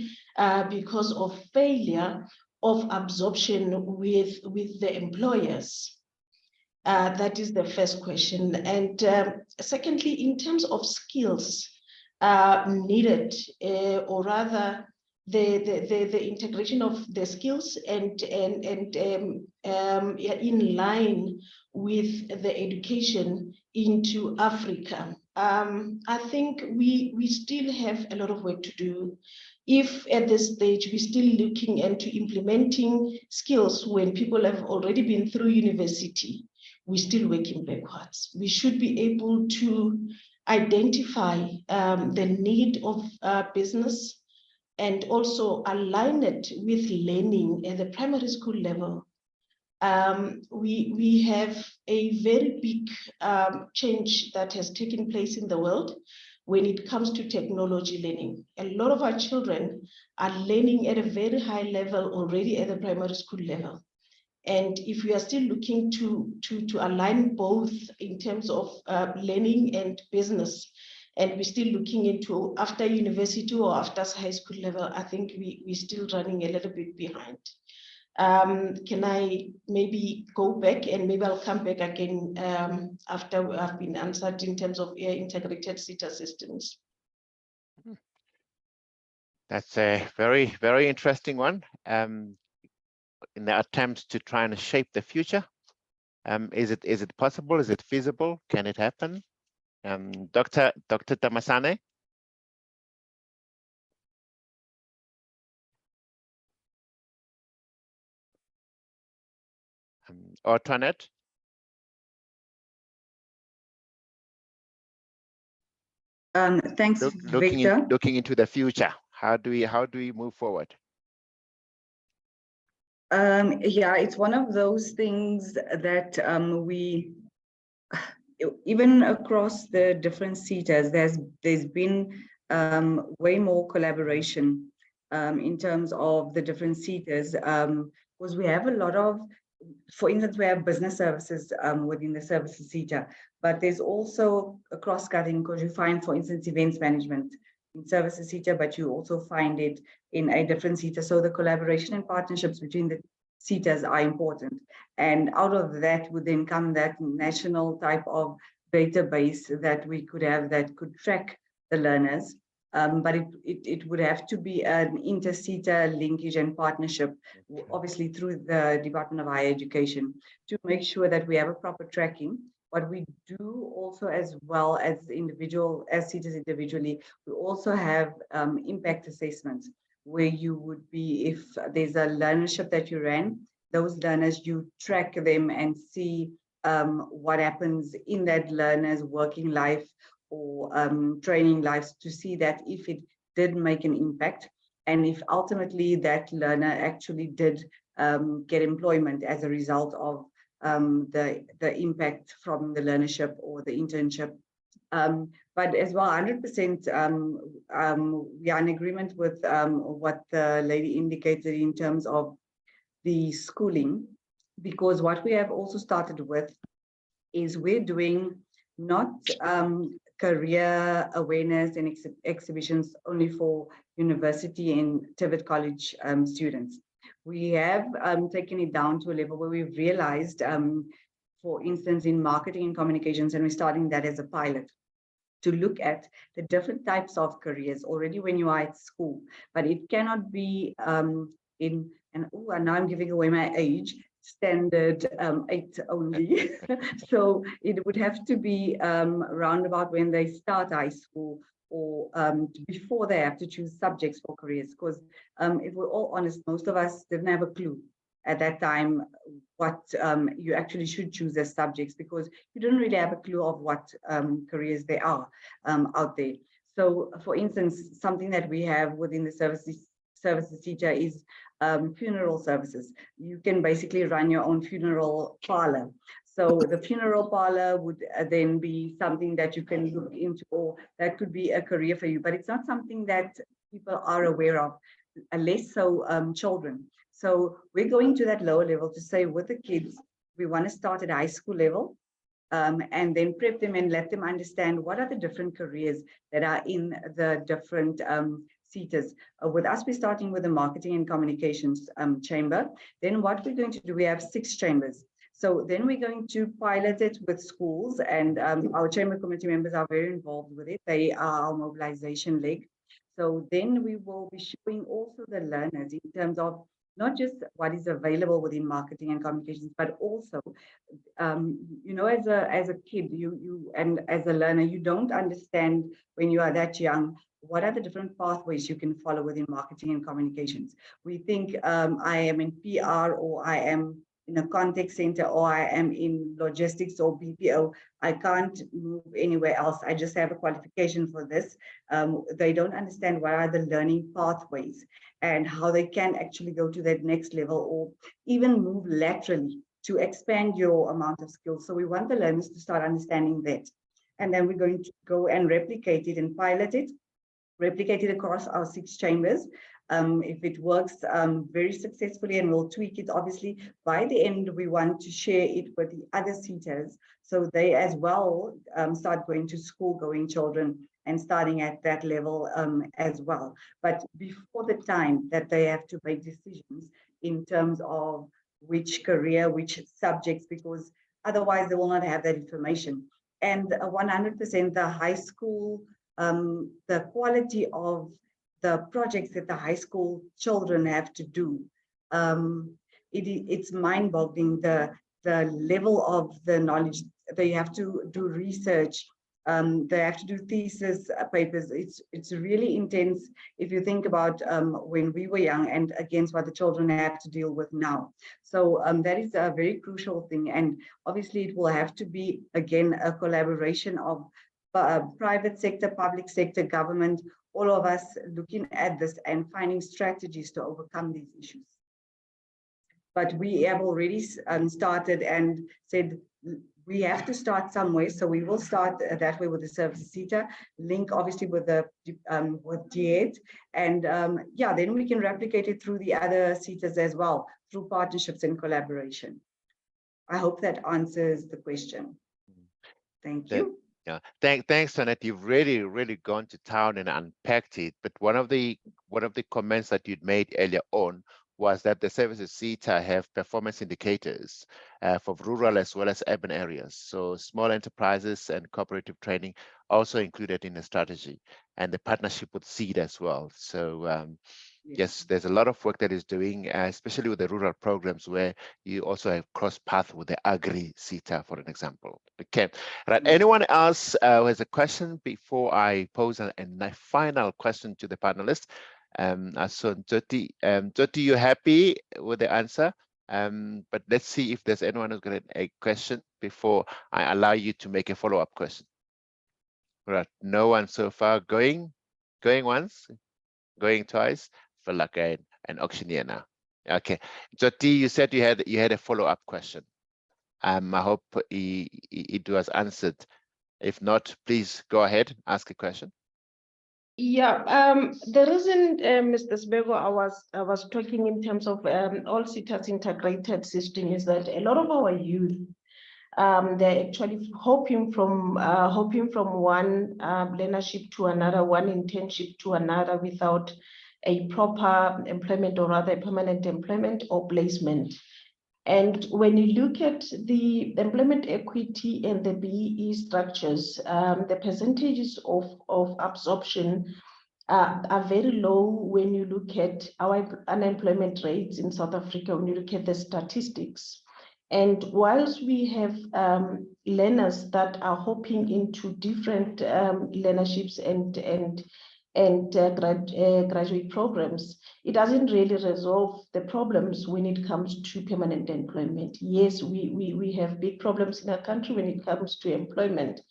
because of failure of absorption with the employers? That is the first question. And secondly, in terms of skills needed, or rather the integration of the skills and in line with the education into Africa. I think we still have a lot of work to do. If at this stage we're still looking into implementing skills when people have already been through university, we're still working backwards. We should be able to identify the need of business and also align it with learning at the primary school level. We have a very big change that has taken place in the world when it comes to technology learning. A lot of our children are learning at a very high level already at the primary school level. And if we are still looking to align both in terms of learning and business, and we're still looking into after university or after high school level, I think we're still running a little bit behind. Can I maybe go back and maybe I'll come back again after I've been answered in terms of integrated SETA systems? That's a very, very interesting one. In the attempts to try and shape the future, is it possible? Is it feasible? Can it happen? Dr. Damasane? Or Toinette? Thanks, Victor. Looking into the future, how do we move forward? Yeah, it's one of those things that we, even across the different SETAs, there's been way more collaboration in terms of the different SETAs, because we have a lot of, for instance, we have business services within the services SETA, but there's also a cross-cutting because you find, for instance, events management in services SETA, but you also find it in a different SETA. So the collaboration and partnerships between the SETAs are important. And out of that would then come that national type of database that we could have that could track the learners. But it would have to be an inter-SETA linkage and partnership, obviously through the Department of Higher Education, to make sure that we have a proper tracking. What we do also, as well as SETAs individually, we also have impact assessments, where you would be, if there's a learnership that you ran, those learners, you track them and see what happens in that learner's working life or training lives, to see that if it did make an impact, and if ultimately that learner actually did get employment as a result of the impact from the learnership or the internship. But as well, 100%, we are in agreement with what the lady indicated in terms of the schooling, because what we have also started with is we're doing not career awareness and exhibitions only for university and TVET college students. We have taken it down to a level where we've realized, for instance, in marketing and communications, and we're starting that as a pilot, to look at the different types of careers already when you are at school, but it cannot be and now I'm giving away my age, standard 8 only. So it would have to be round about when they start high school, or before they have to choose subjects for careers. Because if we're all honest, most of us didn't have a clue at that time what you actually should choose as subjects, because you don't really have a clue of what careers there are out there. So for instance, something that we have within the services SETA is funeral services. You can basically run your own funeral parlor. So the funeral parlor would then be something that you can look into, or that could be a career for you, but it's not something that people are aware of, less so children. So we're going to that lower level to say with the kids, we want to start at high school level, and then prep them and let them understand what are the different careers that are in the different SETAs. With us, we're starting with the marketing and communications chamber. Then what we're going to do, we have 6 chambers. So then we're going to pilot it with schools, and our chamber committee members are very involved with it. They are our mobilization leg. So then we will be showing also the learners in terms of not just what is available within marketing and communications, but also, you know, as a kid, you and as a learner, you don't understand when you are that young, what are the different pathways you can follow within marketing and communications. We think I am in PR, or I am in a contact center, or I am in logistics or BPO. I can't move anywhere else. I just have a qualification for this. They don't understand what are the learning pathways and how they can actually go to that next level, or even move laterally to expand your amount of skills. So we want the learners to start understanding that. And then we're going to go and replicate it and pilot it, replicate it across our 6 chambers. If it works very successfully, and we'll tweak it, obviously, by the end, we want to share it with the other SETAs, so they as well start going to school, going children, and starting at that level as well. But before the time that they have to make decisions in terms of which career, which subjects, because otherwise they will not have that information. And 100% the high school, the quality of the projects that the high school children have to do, it's mind-boggling, the level of the knowledge. They have to do research, they have to do thesis papers. It's really intense if you think about when we were young and against what the children have to deal with now. So that is a very crucial thing, and obviously it will have to be, again, a collaboration of private sector, public sector, government, all of us looking at this and finding strategies to overcome these issues. But we have already started and said we have to start somewhere, so we will start that way with the service SETA, link obviously with the with DED, and yeah, then we can replicate it through the other SETAs as well, through partnerships and collaboration. I hope that answers the question. Thank you. Yeah, thanks, Annette. You've really gone to town and unpacked it. But one of the comments that you'd made earlier on was that the services SETA have performance indicators for rural as well as urban areas. So small enterprises and cooperative training also included in the strategy, and the partnership with SEED as well. So yes, there's a lot of work that is doing, especially with the rural programs, where you also have cross path with the agri SETA, for an example. Okay, right. Anyone else who has a question before I pose a final question to the panelists? So Jyoti, you happy with the answer? But let's see if there's anyone who's got a question before I allow you to make a follow-up question. Right, no one so far. Going once, going twice. Feel like an auctioneer now. Okay, Jyoti, you said you had a follow-up question. I hope it was answered. If not, please go ahead, ask a question. Yeah, the reason, Mr. Sibeko, I was talking in terms of all SETA's integrated system is that a lot of our youth, they're actually hopping from one learnership to another, one internship to another, without a proper employment, or rather permanent employment or placement. And when you look at the employment equity and the BEE structures, the percentages of absorption are very low when you look at our unemployment rates in South Africa, when you look at the statistics. And whilst we have learners that are hopping into different learnerships and graduate programs, it doesn't really resolve the problems when it comes to permanent employment. Yes, we have big problems in our country when it comes to employment,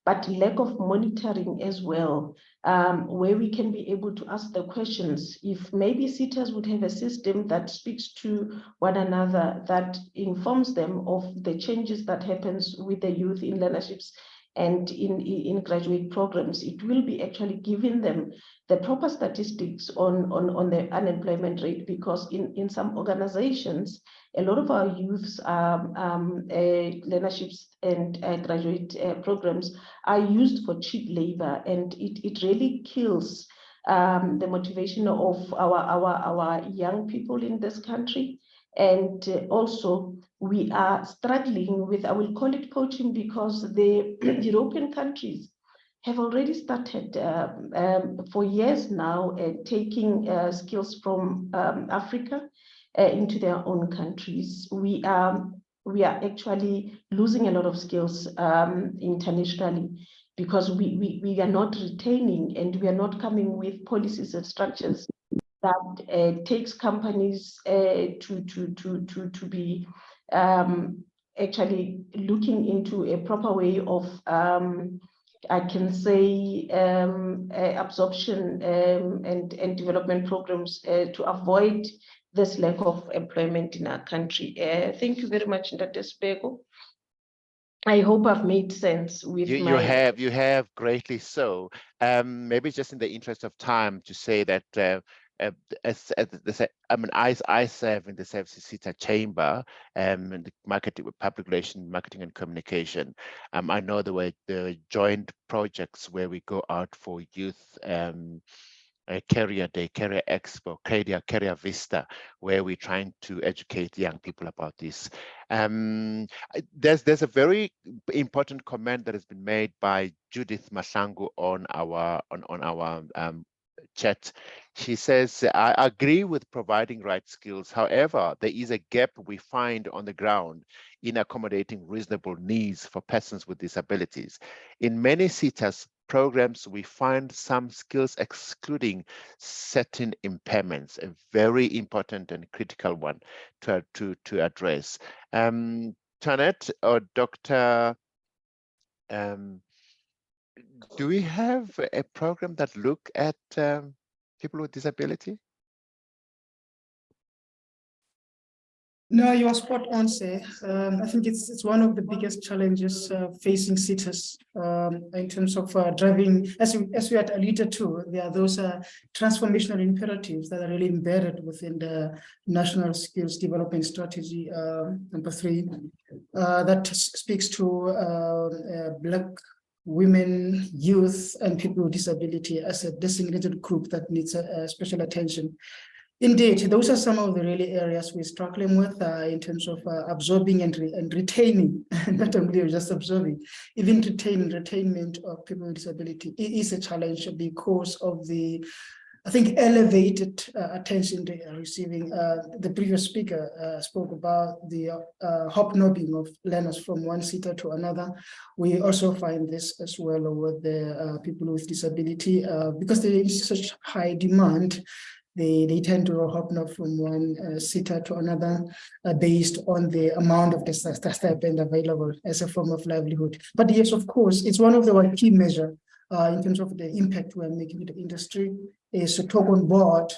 but lack of monitoring as well, where we can be able to ask the questions. If maybe SETAs would have a system that speaks to one another, that informs them of the changes that happens with the youth in learnerships and in graduate programs, it will be actually giving them the proper statistics on the unemployment rate, because in some organizations, a lot of our youths learnerships and graduate programs are used for cheap labor, and it really kills the motivation of our young people in this country. And also, we are struggling with, I will call it poaching, because the European countries have already started for years now taking skills from Africa into their own countries. We are actually losing a lot of skills internationally, because we are not retaining, and we are not coming with policies and structures that takes companies to be actually looking into a proper way of I can say absorption and development programs to avoid this lack of employment in our country. Thank you very much, Dr. Sibeko. I hope I've made sense with you have greatly so. Maybe just in the interest of time to say that I serve in the SETA chamber, the marketing, public relations, marketing and communication. I know there were the joint projects where we go out for youth Career Day, Career Expo, Career Vista, where we're trying to educate young people about this. There's a very important comment that has been made by Judith Masangu on our chat. She says, I agree with providing right skills. However, there is a gap we find on the ground in accommodating reasonable needs for persons with disabilities. In many SETAs programs, we find some skills excluding certain impairments, a very important and critical one to address. Tanette or Dr. Do we have a program that look at people with disability? No, you are spot on, sir. I think it's one of the biggest challenges facing SETAs in terms of driving, as we had alluded to, there are those transformational imperatives that are really embedded within the National Skills Development Strategy, number 3, that speaks to Black women, youth, and people with disability as a designated group that needs special attention. Indeed, those are some of the really areas we're struggling with in terms of absorbing and retaining, not only just absorbing, even retainment of people with disability. It is a challenge because of the, I think, elevated attention they are receiving. The previous speaker spoke about the hobnobbing of learners from one SETA to another. We also find this as well with the people with disability because there is such high demand. They tend to hobnob from one SETA to another based on the amount of the stipend available as a form of livelihood. But yes, of course, it's one of the key measures in terms of the impact we're making with the industry is to talk on board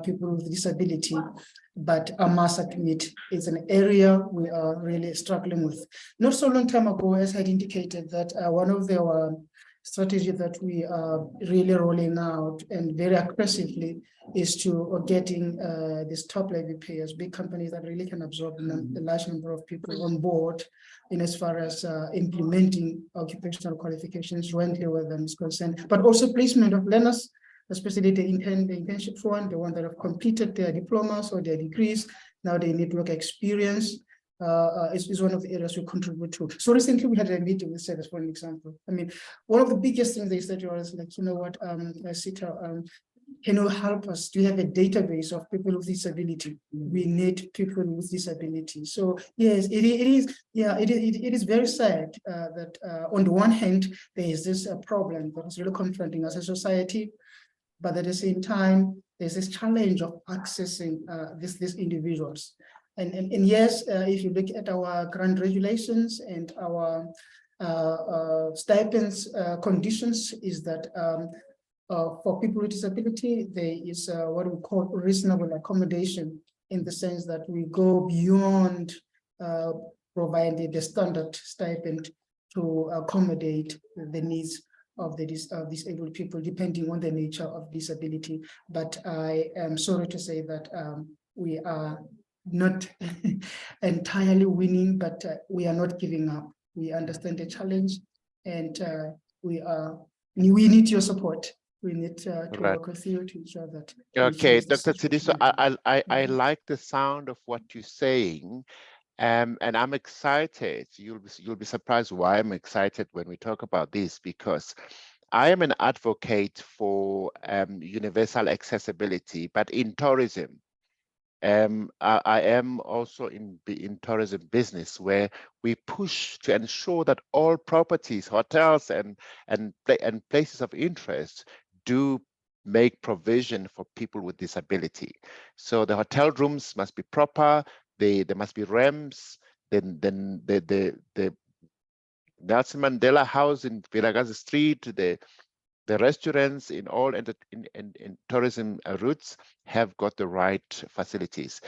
people with disability. But I must admit, it's an area we are really struggling with. Not so long time ago, as I indicated, that one of the strategy that we are really rolling out and very aggressively is to getting these top level players, big companies that really can absorb a large number of people on board in as far as implementing occupational qualifications jointly with them is concerned, but also placement of learners, especially the internship one, the one that have completed their diplomas or their degrees. Now they need work experience. is one of the areas we contribute to. So recently we had a meeting with SETA, for an example. I mean, one of the biggest things they said to us, like, you know what, SETA, can you help us? Do you have a database of people with disability? We need people with disability. So yes, it is very sad that on the one hand, there is this problem that is really confronting us as a society, but at the same time, there's this challenge of accessing these individuals. And yes, if you look at our grant regulations and our stipends conditions, is that for people with disability, there is what we call reasonable accommodation, in the sense that we go beyond providing the standard stipend to accommodate the needs of the disabled people, depending on the nature of disability. But I am sorry to say that we are not entirely winning, but we are not giving up. We understand the challenge, and we need your support. We need to work with you to ensure that. Okay, Dr. Tsidiso, I like the sound of what you're saying. And I'm excited. You'll be surprised why I'm excited when we talk about this, because I am an advocate for universal accessibility, but in tourism. I am also in tourism business, where we push to ensure that all properties, hotels, and places of interest do make provision for people with disability. So the hotel rooms must be proper. There must be ramps. Then the Nelson Mandela House in Vilakazi Street, the restaurants in all in tourism routes have got the right facilities.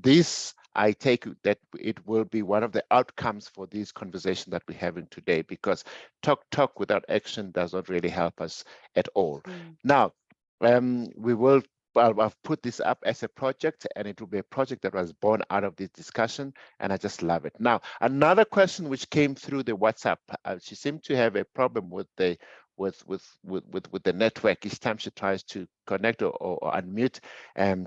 This, I take that it will be one of the outcomes for this conversation that we're having today, because talk without action does not really help us at all. Now, I've put this up as a project, and it will be a project that was born out of this discussion, and I just love it. Now, another question which came through the WhatsApp, she seemed to have a problem with the network. Each time she tries to connect or unmute,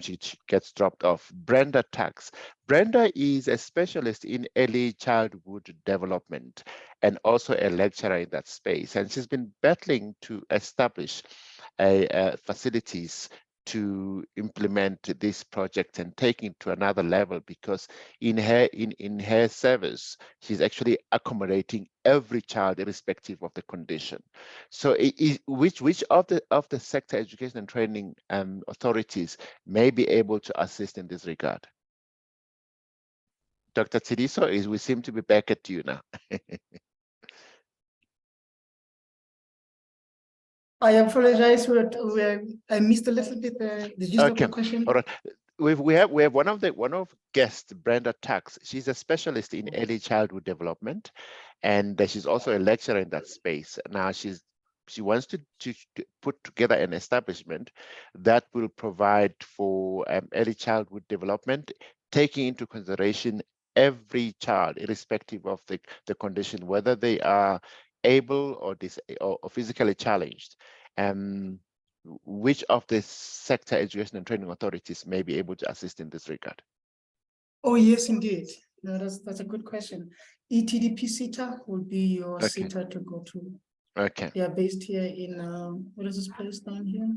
she gets dropped off. Brenda Tax. Brenda is a specialist in early childhood development and also a lecturer in that space, and she's been battling to establish facilities to implement this project and take it to another level, because in her service, she's actually accommodating every child irrespective of the condition. So which of the sector education and training authorities may be able to assist in this regard? Dr. Tsidiso, we seem to be back at you now. I apologize. I missed a little bit the gist of the question. All right. We have one of guests, Brenda Tax. She's a specialist in early childhood development, and she's also a lecturer in that space. Now she wants to put together an establishment that will provide for early childhood development, taking into consideration every child, irrespective of the condition, whether they are able or physically challenged. Which of the sector education and training authorities may be able to assist in this regard? Oh, yes, indeed. No, that's a good question. ETDP SETA will be your SETA to go to. Okay. They are based here in, what is this place down here?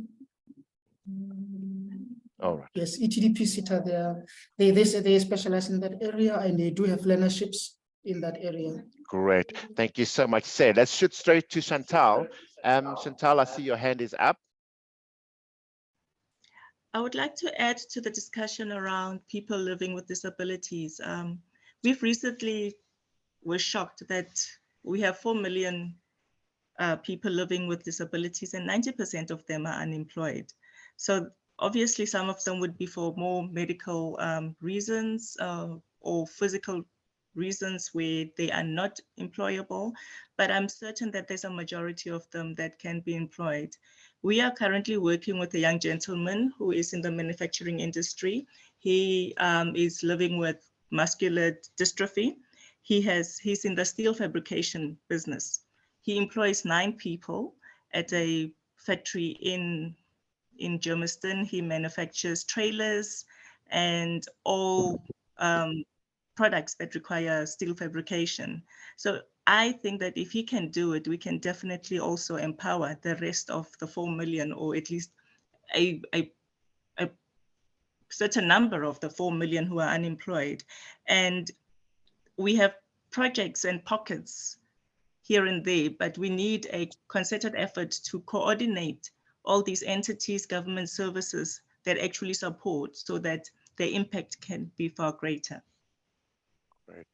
All right. Yes, ETDP SETA, they say they specialize in that area, and they do have learnerships in that area. Great. Thank you so much, Say. Let's shoot straight to Shantal. Shantal, I see your hand is up. I would like to add to the discussion around people living with disabilities. We've recently were shocked that we have 4 million people living with disabilities, and 90% of them are unemployed. So obviously some of them would be for more medical reasons or physical reasons where they are not employable, but I'm certain that there's a majority of them that can be employed. We are currently working with a young gentleman who is in the manufacturing industry. He is living with muscular dystrophy. He's in the steel fabrication business. He employs 9 people at a factory in Germiston. He manufactures trailers and all products that require steel fabrication. So I think that if he can do it, we can definitely also empower the rest of the 4 million, or at least a certain number of the 4 million who are unemployed. And we have projects and pockets here and there, but we need a concerted effort to coordinate all these entities, government services that actually support, so that the impact can be far greater. Right.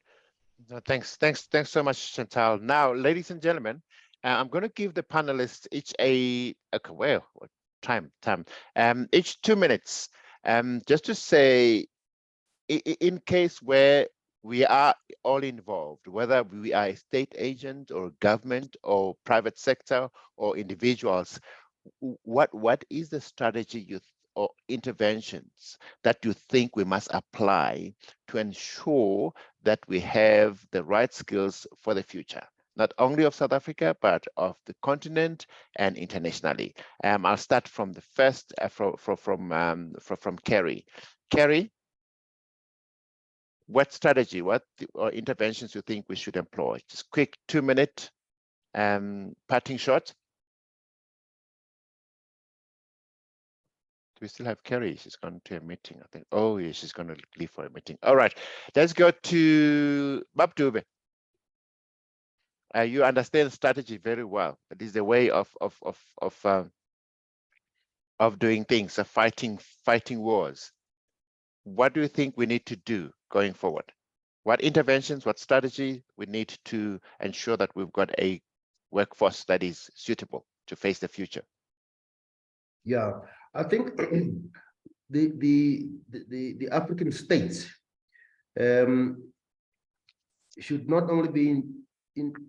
No, thanks so much, Shantal. Now, ladies and gentlemen, I'm going to give the panelists each each 2 minutes, just to say, in case where we are all involved, whether we are a state agent or government or private sector or individuals, what is the strategy or interventions that you think we must apply to ensure that we have the right skills for the future, not only of South Africa, but of the continent and internationally? I'll start from the first, from Kerry. Kerry, what strategy, or interventions you think we should employ? Just quick 2 minute parting shot. Do we still have Kerry? She's gone to a meeting, I think. Oh, yeah, she's going to leave for a meeting. All right, let's go to Dube. You understand strategy very well. It is the way of doing things, of fighting wars. What do you think we need to do going forward? What interventions, what strategy we need to ensure that we've got a workforce that is suitable to face the future? Yeah, I think the African states should not only be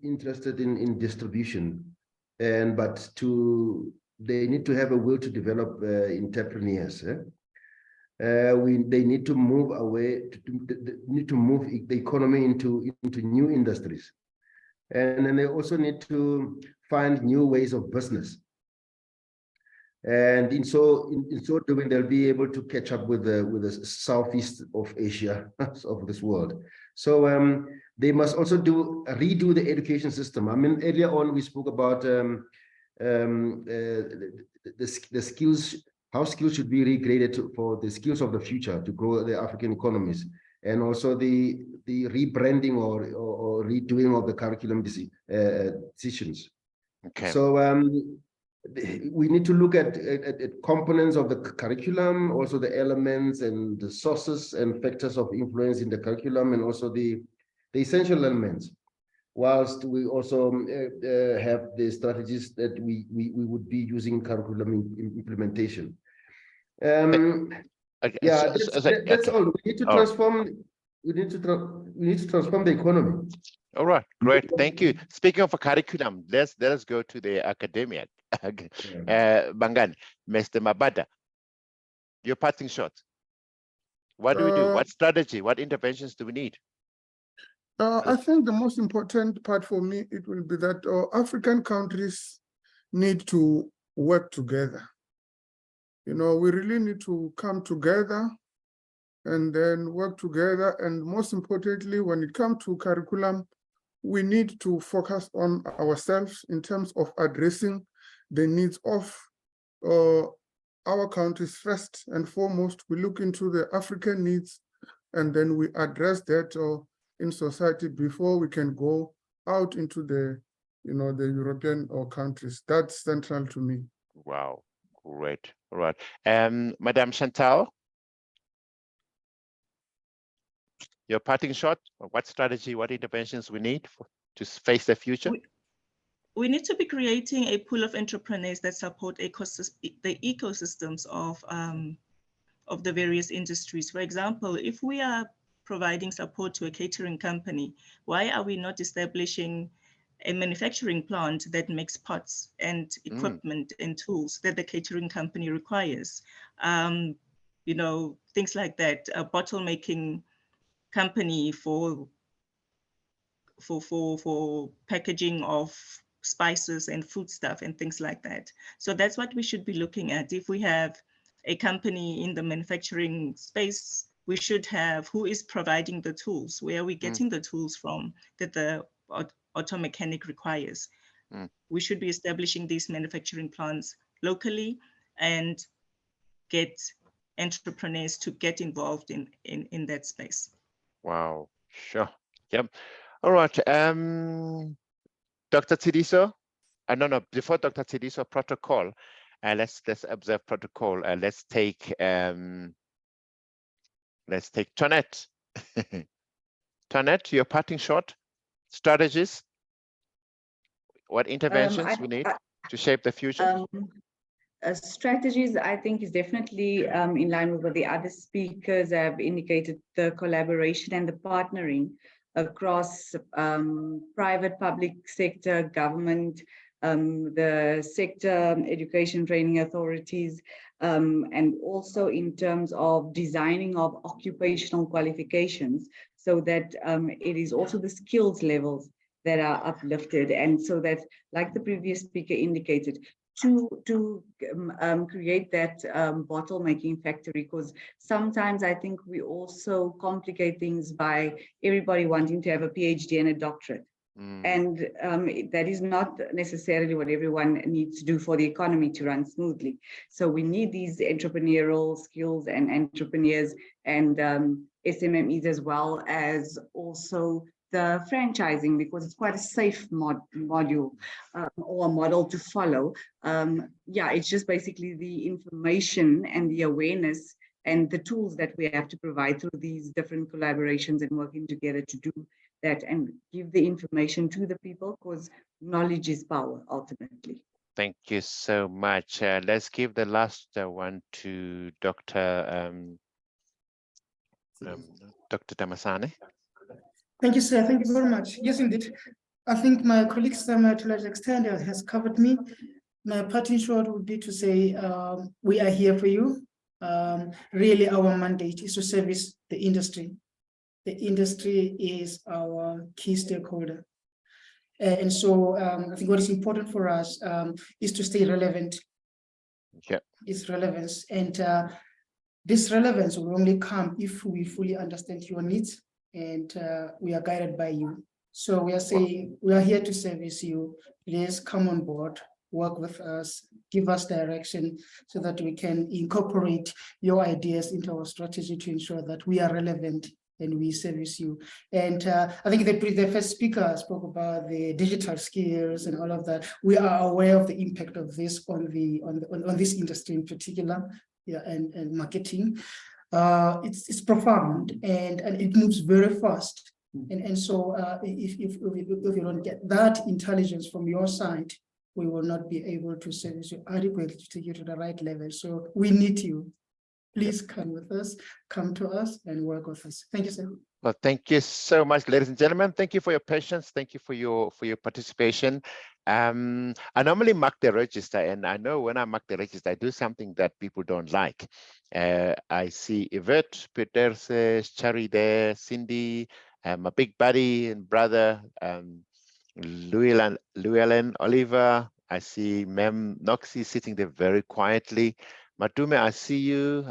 interested in distribution, but they need to have a will to develop entrepreneurs. They need to move away, need to move the economy into new industries, and then they also need to find new ways of business. And in so doing, they'll be able to catch up with the southeast of Asia of this world. So they must also redo the education system. I mean, earlier on we spoke about the skills, how skills should be regraded for the skills of the future to grow the African economies, and also the rebranding or redoing of the curriculum decisions. Okay. So we need to look at components of the curriculum, also the elements and the sources and factors of influence in the curriculum, and also the essential elements, whilst we also have the strategies that we would be using curriculum implementation. Okay, yeah, that's all. We need to transform. We need to transform the economy. All right, great, thank you. Speaking of a curriculum, let us go to the academia. Vhangani, Mr. Mabada, your parting shot. What do we do? What strategy? What interventions do we need? I think the most important part for me, it will be that African countries need to work together. You know, we really need to come together and then work together. And most importantly, when it comes to curriculum, we need to focus on ourselves in terms of addressing the needs of our countries first and foremost. We look into the African needs, and then we address that in society before we can go out into the European countries. That's central to me. Wow, great. All right. Madame Shantal, your parting shot, what strategy, what interventions we need to face the future? We need to be creating a pool of entrepreneurs that support the ecosystems of the various industries. For example, if we are providing support to a catering company, why are we not establishing a manufacturing plant that makes pots and equipment and tools that the catering company requires? You know, things like that. A bottle making company for packaging of spices and food stuff and things like that. So that's what we should be looking at. If we have a company in the manufacturing space, we should have who is providing the tools, where are we getting the tools from that the auto mechanic requires. We should be establishing these manufacturing plants locally and get entrepreneurs to get involved in that space. Wow, sure. Yep. All right. Dr. Tsidiso. No, before Dr. Tsidiso, protocol. Let's observe protocol. Let's take Tonette. Tonette, your parting shot. Strategies. What interventions we need to shape the future? Strategies, I think, is definitely in line with what the other speakers have indicated, the collaboration and the partnering across private, public sector, government, the sector, education training authorities, and also in terms of designing of occupational qualifications, so that it is also the skills levels that are uplifted. And so that, like the previous speaker indicated, to create that bottle-making factory, because sometimes I think we also complicate things by everybody wanting to have a PhD and a doctorate. And that is not necessarily what everyone needs to do for the economy to run smoothly. So we need these entrepreneurial skills and entrepreneurs and SMMEs, as well as also the franchising, because it's quite a safe module or a model to follow. Yeah, it's just basically the information and the awareness and the tools that we have to provide through these different collaborations and working together to do that and give the information to the people, because knowledge is power ultimately. Thank you so much. Let's give the last one to Dr. Dr. Damasane. Thank you, sir. Thank you very much. Yes, indeed. I think my colleague, to a large extent, has covered me. My parting shot would be to say, we are here for you. Really, our mandate is to service the industry. The industry is our key stakeholder. And so I think what is important for us is to stay relevant. Yeah. It's relevance. And this relevance will only come if we fully understand your needs and we are guided by you. So we are saying, we are here to service you. Please come on board, work with us, give us direction so that we can incorporate your ideas into our strategy to ensure that we are relevant and we service you. And I think the first speaker spoke about the digital skills and all of that. We are aware of the impact of this on this industry in particular, yeah, and marketing. It's profound and it moves very fast. And so if you don't get that intelligence from your side, we will not be able to service you adequately to take you to the right level. So we need you. Please come with us, come to us and work with us. Thank you, sir. Well, thank you so much, ladies and gentlemen. Thank you for your patience. Thank you for your participation. I normally mark the register, and I know when I mark the register, I do something that people don't like. I see Yvette, Peters, Chari there, Cindy, my big buddy and brother, Llewellyn, Oliver. I see Mem Noxie sitting there very quietly. Matume, I see you.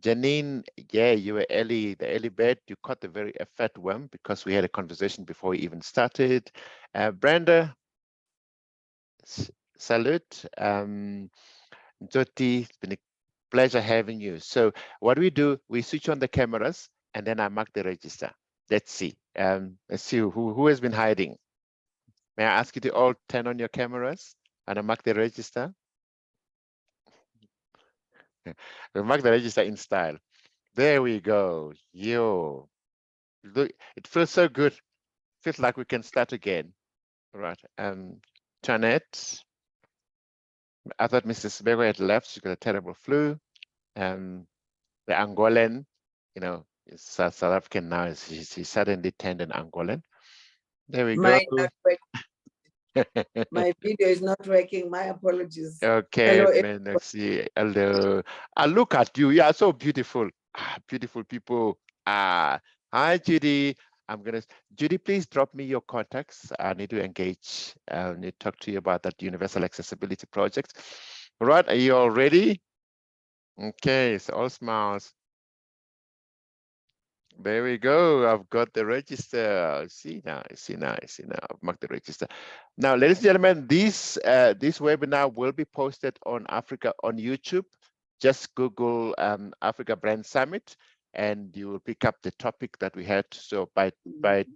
Janine, yeah, you were early, the early bird. You caught the very fat worm because we had a conversation before we even started. Brenda, salute. Jyoti, it's been a pleasure having you. So what we do, we switch on the cameras and then I mark the register. Let's see. Let's see who has been hiding. May I ask you to all turn on your cameras and I mark the register? We mark the register in style. There we go. Yo, look, it feels so good. Feels like we can start again. All right. Janet, I thought Mrs. Sibeko had left. She's got a terrible flu. The Angolan, you know, is South African now. She suddenly turned an Angolan. There we go. My video is not working. My apologies. Okay, Hello, man. Let's see. Hello. Look at you. You are so beautiful. Beautiful people. Hi, Judy. Judy, please drop me your contacts. I need to engage. I need to talk to you about that universal accessibility project. All right. Are you all ready? Okay. So all smiles. There we go. I've got the register. See now, see now, see now. I've marked the register. Now, ladies and gentlemen, this webinar will be posted on Africa on YouTube. Just Google Africa Brand Summit, and you will pick up the topic that we had. So by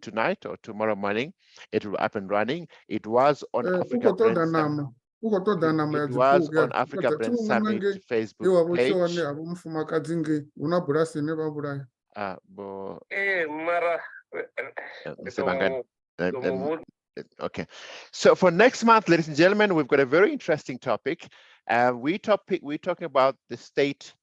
tonight or tomorrow morning, it will be up and running. It was on Africa Brand Summit. It was on Africa Brand Summit Facebook page. Okay, so for next month, ladies and gentlemen, we've got a very interesting topic. We're talking about the state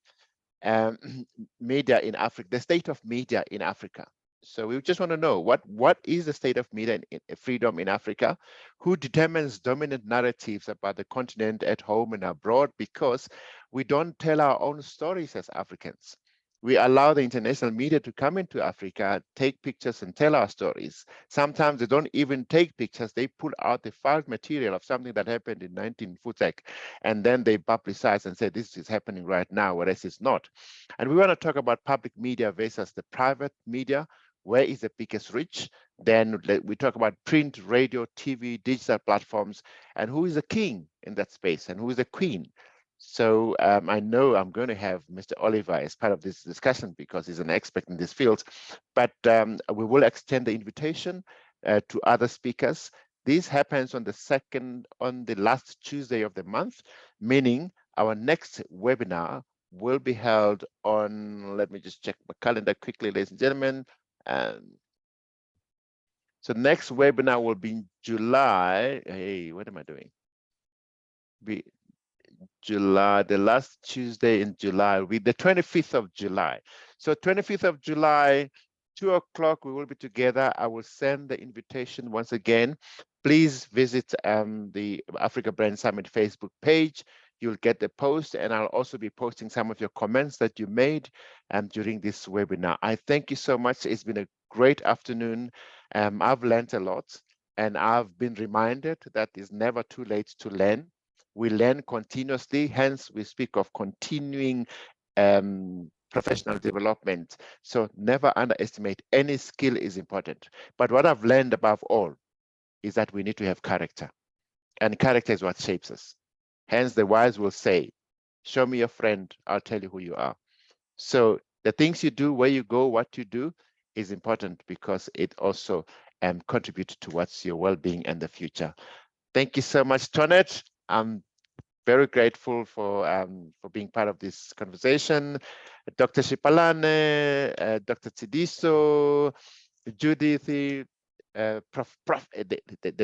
media in Africa, the state of media in Africa. So we just want to know what is the state of media in freedom in Africa? Who determines dominant narratives about the continent at home and abroad? Because we don't tell our own stories as Africans. We allow the international media to come into Africa, take pictures and tell our stories. Sometimes they don't even take pictures. They pull out the file material of something that happened in 19 Futek, and then they publicize and say, this is happening right now, whereas it's not. And we want to talk about public media versus the private media. Where is the biggest reach? Then we talk about print, radio, TV, digital platforms, and who is the king in that space and who is the queen. So I know I'm going to have Mr. Oliver as part of this discussion because he's an expert in this field, but we will extend the invitation to other speakers. This happens on the last Tuesday of the month, meaning our next webinar will be held on, let me just check my calendar quickly, ladies and gentlemen. So next webinar will be in July. Hey, what am I doing? July, the last Tuesday in July will be the 25th of July. So 25th of July, 2 o'clock, we will be together. I will send the invitation once again. Please visit the Africa Brand Summit Facebook page. You'll get the post, and I'll also be posting some of your comments that you made during this webinar. I thank you so much. It's been a great afternoon. I've learned a lot, and I've been reminded that it's never too late to learn. We learn continuously, hence we speak of continuing professional development. So never underestimate, any skill is important. But what I've learned above all is that we need to have character, and character is what shapes us. Hence the wise will say, show me your friend, I'll tell you who you are. So the things you do, where you go, what you do is important because it also contributes towards your well-being and the future. Thank you so much, Tonet. I'm very grateful for being part of this conversation. Dr. Shipalane, Dr. Tsidiso, Judith, the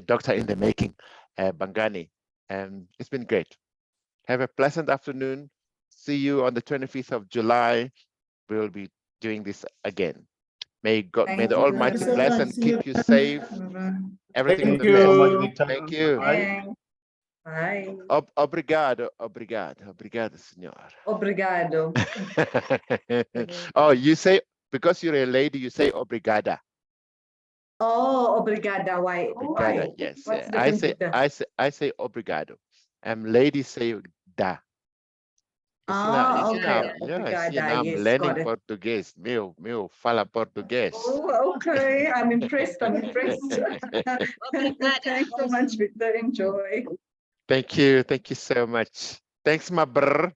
doctor in the making, Vhangani. It's been great. Have a pleasant afternoon. See you on the 25th of July. We'll be doing this again. May God, may the Almighty bless and keep you safe. Everything Thank you. Thank you. Bye. Obrigado, obrigado, obrigado, senor. Obrigado. Oh, you say, because you're a lady, you say obrigada. Oh, obrigada. Why? Obrigada, yes. What's the I difference? say obrigado. Ladies say da. Okay. Yeah, see, Obrigada. now I'm Yes, learning got it. Portuguese. Meu fala português. Oh, okay. I'm impressed. I'm impressed. Thanks so much, Victor. Enjoy. Thank you so much. Thanks, my brr.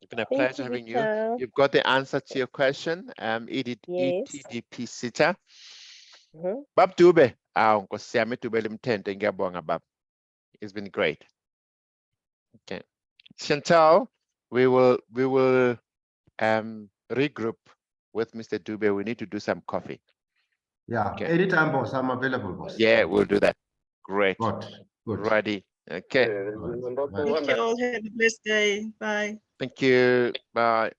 It's been a pleasure having you. You've got the answer to your question. ETDP SETA. Bab Dube. It's been great. Okay. Shantal, we will regroup with Mr. Dube. We need to do some coffee. Yeah, okay. Anytime, boss. I'm available, boss. Yeah, we'll do that. Great. Good. Ready. Okay. Thank you all. Have a blessed day. Bye. Thank you. Bye.